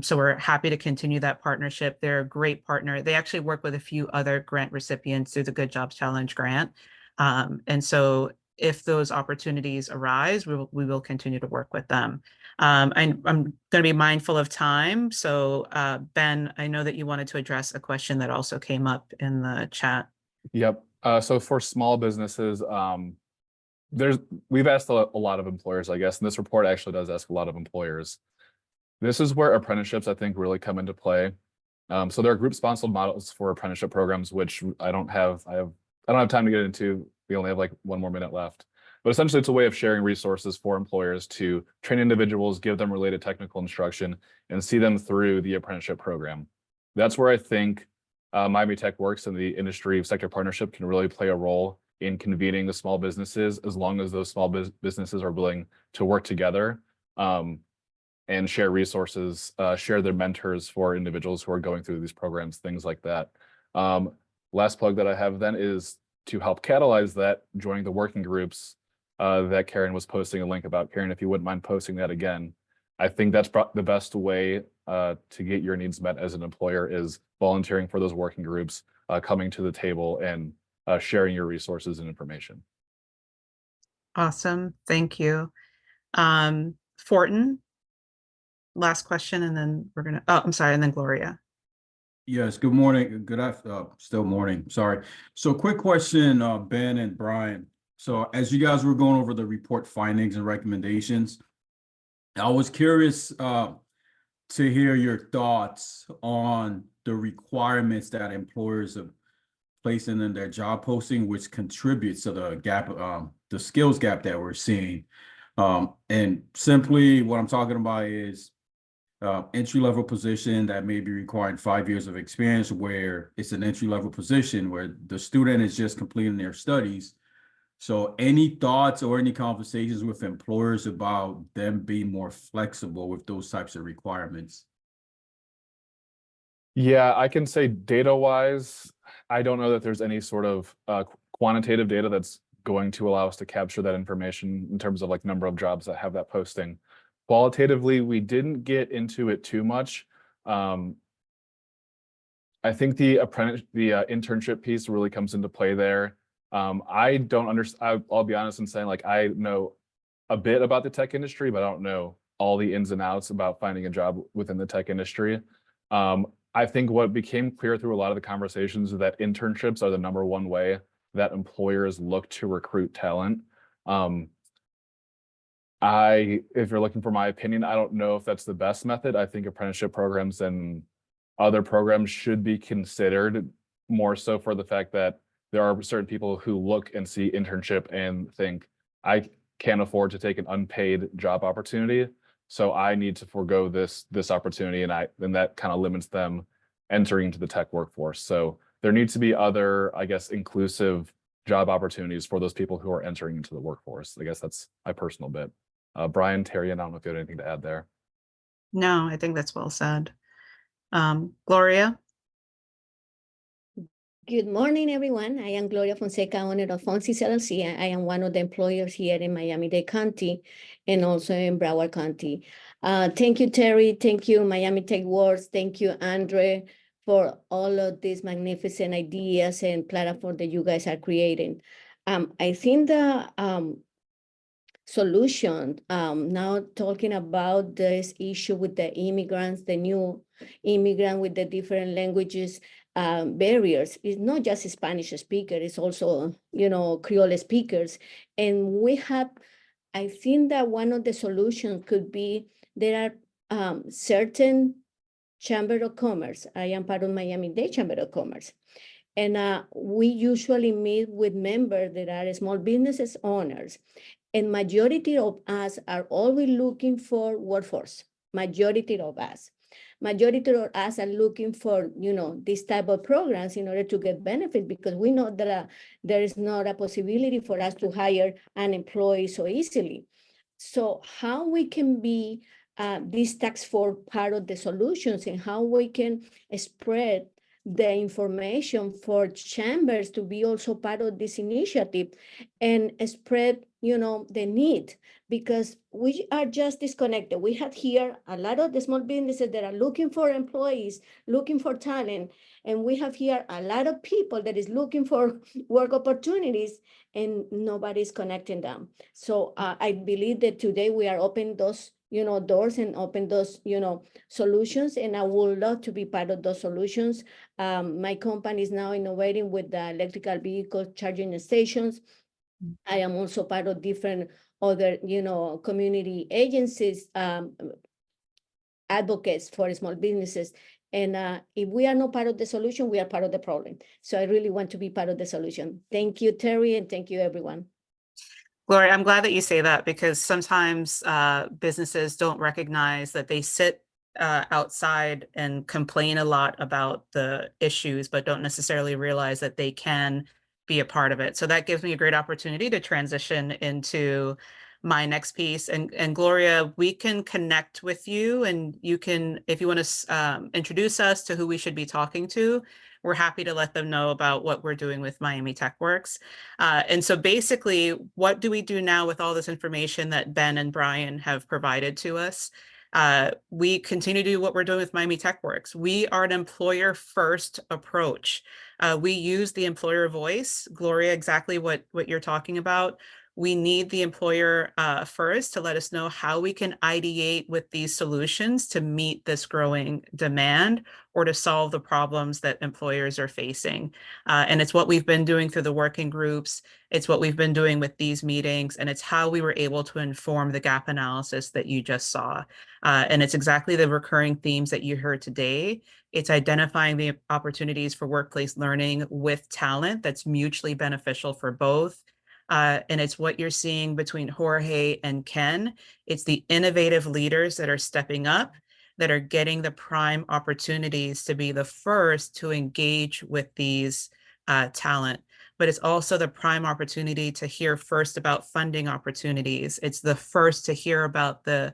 Speaker 1: So we're happy to continue that partnership. They're a great partner. They actually work with a few other grant recipients through the Good Jobs Challenge grant. And so if those opportunities arise, we will continue to work with them. I'm going to be mindful of time. So Ben, I know that you wanted to address a question that also came up in the chat.
Speaker 8: Yep. So for small businesses, we've asked a lot of employers, I guess, and this report actually does ask a lot of employers. This is where apprenticeships, I think, really come into play. So there are group sponsored models for apprenticeship programs, which I don't have time to get into. We only have like 1 more minute left. But essentially, it's a way of sharing resources for employers to train individuals, give them related technical instruction, and see them through the apprenticeship program. That's where I think Miami Tech Works and the industry sector partnership can really play a role in convening the small businesses, as long as those small businesses are willing to work together and share resources, share their mentors for individuals who are going through these programs, things like that. Last plug that I have then is to help catalyze that, joining the working groups that Karen was posting a link about. Karen, if you wouldn't mind posting that again. I think that's the best way to get your needs met as an employer, is volunteering for those working groups, coming to the table and sharing your resources and information.
Speaker 1: Awesome. Thank you. Fortin, last question, and then we're going to, I'm sorry, and then Gloria.
Speaker 12: Yes, good morning. Good afternoon, still morning, sorry. So quick question, Ben and Brian. So as you guys were going over the report findings and recommendations, I was curious to hear your thoughts on the requirements that employers have placed in their job posting, which contributes to the gap, the skills gap that we're seeing. And simply what I'm talking about is entry-level position that may be requiring 5 years of experience, where it's an entry-level position where the student is just completing their studies. So any thoughts or any conversations with employers about them being more flexible with those types of requirements?
Speaker 8: Yeah, I can say data-wise, I don't know that there's any sort of quantitative data that's going to allow us to capture that information in terms of like number of jobs that have that posting. Qualitatively, we didn't get into it too much. I I think the internship piece really comes into play there. I don't understand. I'll be honest in saying, like, I know a bit about the tech industry, but I don't know all the ins and outs about finding a job within the tech industry. I think what became clear through a lot of the conversations is that internships are the #1 way that employers look to recruit talent. If you're looking for my opinion, I don't know if that's the best method. I think apprenticeship programs and other programs should be considered more so for the fact that there are certain people who look and see internship and think, I can't afford to take an unpaid job opportunity, so I need to forego this opportunity, and that kind of limits them entering into the tech workforce. So there needs to be other, I guess, inclusive job opportunities for those people who are entering into the workforce. I guess that's my personal bit. Brian, Terry, I don't know if you had anything to add there.
Speaker 1: No, I think that's well said. Gloria?
Speaker 13: Good morning, everyone. I am Gloria Fonseca, owner of Fonse's LLC. I am one of the employers here in Miami-Dade County and also in Broward County. Thank you, Terry. Thank you, Miami Tech Wars. Thank you, Andre, for all of these magnificent ideas and platforms that you guys are creating. I think the solution, now talking about this issue with the immigrants, the new immigrant with the different languages, barriers, is not just Spanish speaker, it's also, Creole speakers. And we have, I think that one of the solutions could be, there are certain Chamber of Commerce. I am part of Miami-Dade Chamber of Commerce. And we usually meet with members that are small businesses owners. And majority of us are always looking for workforce. Majority of us are looking for, this type of programs in order to get benefits, because we know that there is not a possibility for us to hire an employee so easily. So how we can be this task force part of the solutions, and how we can spread the information for chambers to be also part of this initiative and spread, the need, because we are just disconnected. We have here a lot of the small businesses that are looking for employees, looking for talent, and we have here a lot of people that is looking for work opportunities, and nobody's connecting them. So I believe that today we are opening those, doors and open those, solutions, and I would love to be part of those solutions. My company is now innovating with the electrical vehicle charging stations. I am also part of different other, community agencies, advocates for small businesses. And if we are not part of the solution, we are part of the problem. So I really want to be part of the solution. Thank you, Terry, and thank you, everyone.
Speaker 1: Gloria, I'm glad that you say that, because sometimes businesses don't recognize that they sit outside and complain a lot about the issues, but don't necessarily realize that they can be a part of it. So that gives me a great opportunity to transition into my next piece. And Gloria, we can connect with you, and you can, if you want to introduce us to who we should be talking to, we're happy to let them know about what we're doing with Miami Tech Works. And so basically, what do we do now with all this information that Ben and Brian have provided to us? We continue to do what we're doing with Miami Tech Works. We are an employer-first approach. We use the employer voice. Gloria, exactly what you're talking about. We need the employer first to let us know how we can ideate with these solutions to meet this growing demand, or to solve the problems that employers are facing. And it's what we've been doing through the working groups. It's what we've been doing with these meetings, and it's how we were able to inform the gap analysis that you just saw. And it's exactly the recurring themes that you heard today. It's identifying the opportunities for workplace learning with talent that's mutually beneficial for both. And it's what you're seeing between Jorge and Ken. It's the innovative leaders that are stepping up, that are getting the prime opportunities to be the first to engage with these talent. But it's also the prime opportunity to hear first about funding opportunities. It's the first to hear about the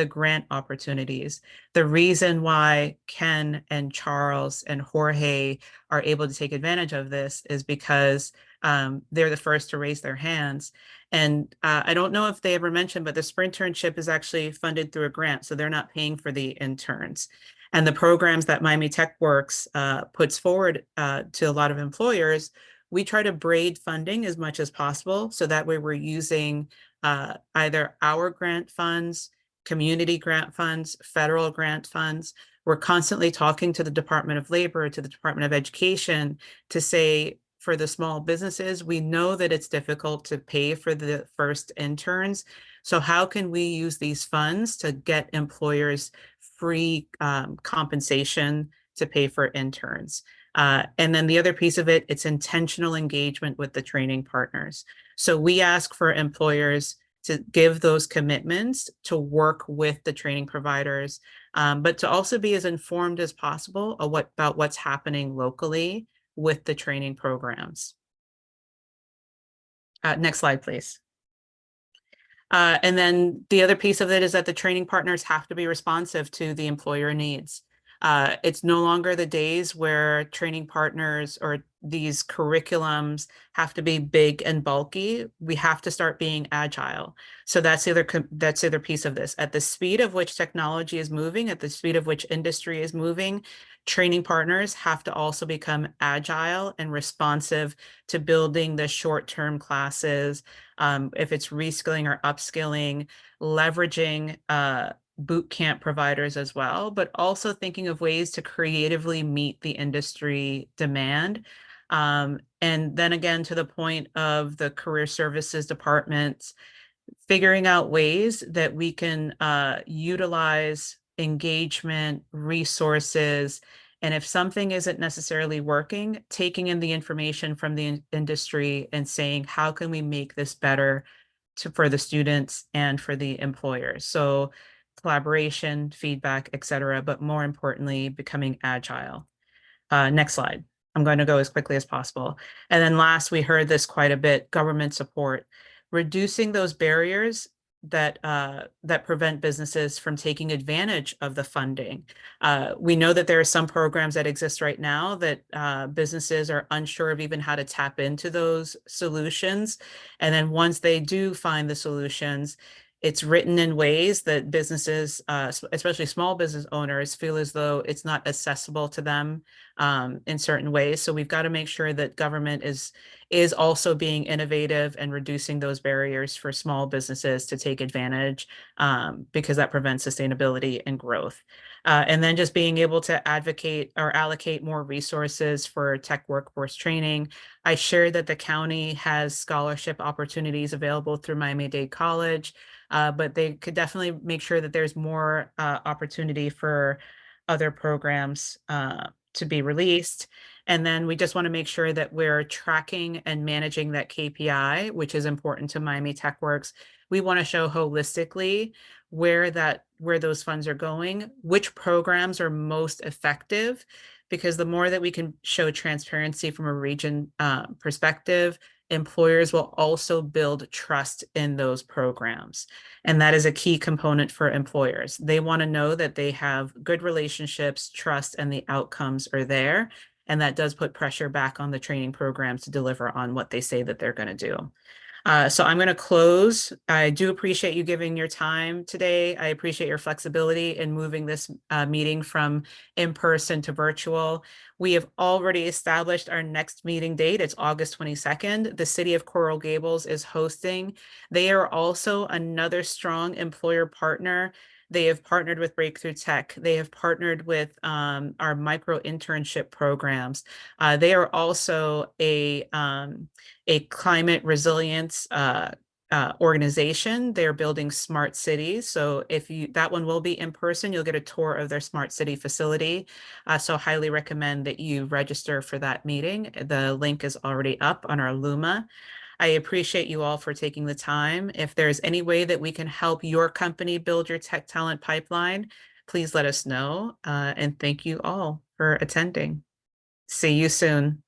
Speaker 1: grant opportunities. The reason why Ken and Charles and Jorge are able to take advantage of this is because they're the first to raise their hands. And I don't know if they ever mentioned, but the Sprinternship is actually funded through a grant, so they're not paying for the interns. And the programs that Miami Tech Works puts forward to a lot of employers, we try to braid funding as much as possible. So that way we're using either our grant funds, community grant funds, federal grant funds. We're constantly talking to the Department of Labor, to the Department of Education to say, for the small businesses, we know that it's difficult to pay for the first interns. So how can we use these funds to get employers free compensation to pay for interns? And then the other piece of it, it's intentional engagement with the training partners. So we ask for employers to give those commitments to work with the training providers, but to also be as informed as possible about what's happening locally with the training programs. Next slide, please. And then the other piece of it is that the training partners have to be responsive to the employer needs. It's no longer the days where training partners or these curriculums have to be big and bulky. We have to start being agile. So that's the other piece of this. At the speed of which technology is moving, at the speed of which industry is moving, training partners have to also become agile and responsive to building the short-term classes. If it's reskilling or upskilling, leveraging boot camp providers as well, but also thinking of ways to creatively meet the industry demand. And then again, to the point of the career services departments, figuring out ways that we can utilize engagement, resources, and if something isn't necessarily working, taking in the information from the industry and saying, how can we make this better for the students and for the employers? So collaboration, feedback, et cetera, but more importantly, becoming agile. Next slide. I'm going to go as quickly as possible. And then last, we heard this quite a bit, government support, reducing those barriers that prevent businesses from taking advantage of the funding. We know that there are some programs that exist right now that businesses are unsure of even how to tap into those solutions. And then once they do find the solutions, it's written in ways that businesses, especially small business owners, feel as though it's not accessible to them in certain ways. So we've got to make sure that government is also being innovative and reducing those barriers for small businesses to take advantage, because that prevents sustainability and growth. And then just being able to advocate or allocate more resources for tech workforce training. I shared that the county has scholarship opportunities available through Miami-Dade College, but they could definitely make sure that there's more opportunity for other programs to be released. And then we just want to make sure that we're tracking and managing that KPI, which is important to Miami Tech Works. We want to show holistically where those funds are going, which programs are most effective, because the more that we can show transparency from a region perspective, employers will also build trust in those programs. And that is a key component for employers. They want to know that they have good relationships, trust, and the outcomes are there. And that does put pressure back on the training programs to deliver on what they say that they're going to do. So I'm going to close. I do appreciate you giving your time today. I appreciate your flexibility in moving this meeting from in-person to virtual. We have already established our next meeting date. It's August 22nd. The City of Coral Gables is hosting. They are also another strong employer partner. They have partnered with Breakthrough Tech. They have partnered with our micro internship programs. They are also a climate resilience organization. They're building smart cities. So that one will be in person, you'll get a tour of their smart city facility. So highly recommend that you register for that meeting. The link is already up on our Luma. I appreciate you all for taking the time. If there's any way that we can help your company build your tech talent pipeline, please let us know. And thank you all for attending. See you soon.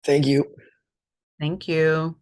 Speaker 14: Thank you.
Speaker 1: Thank you.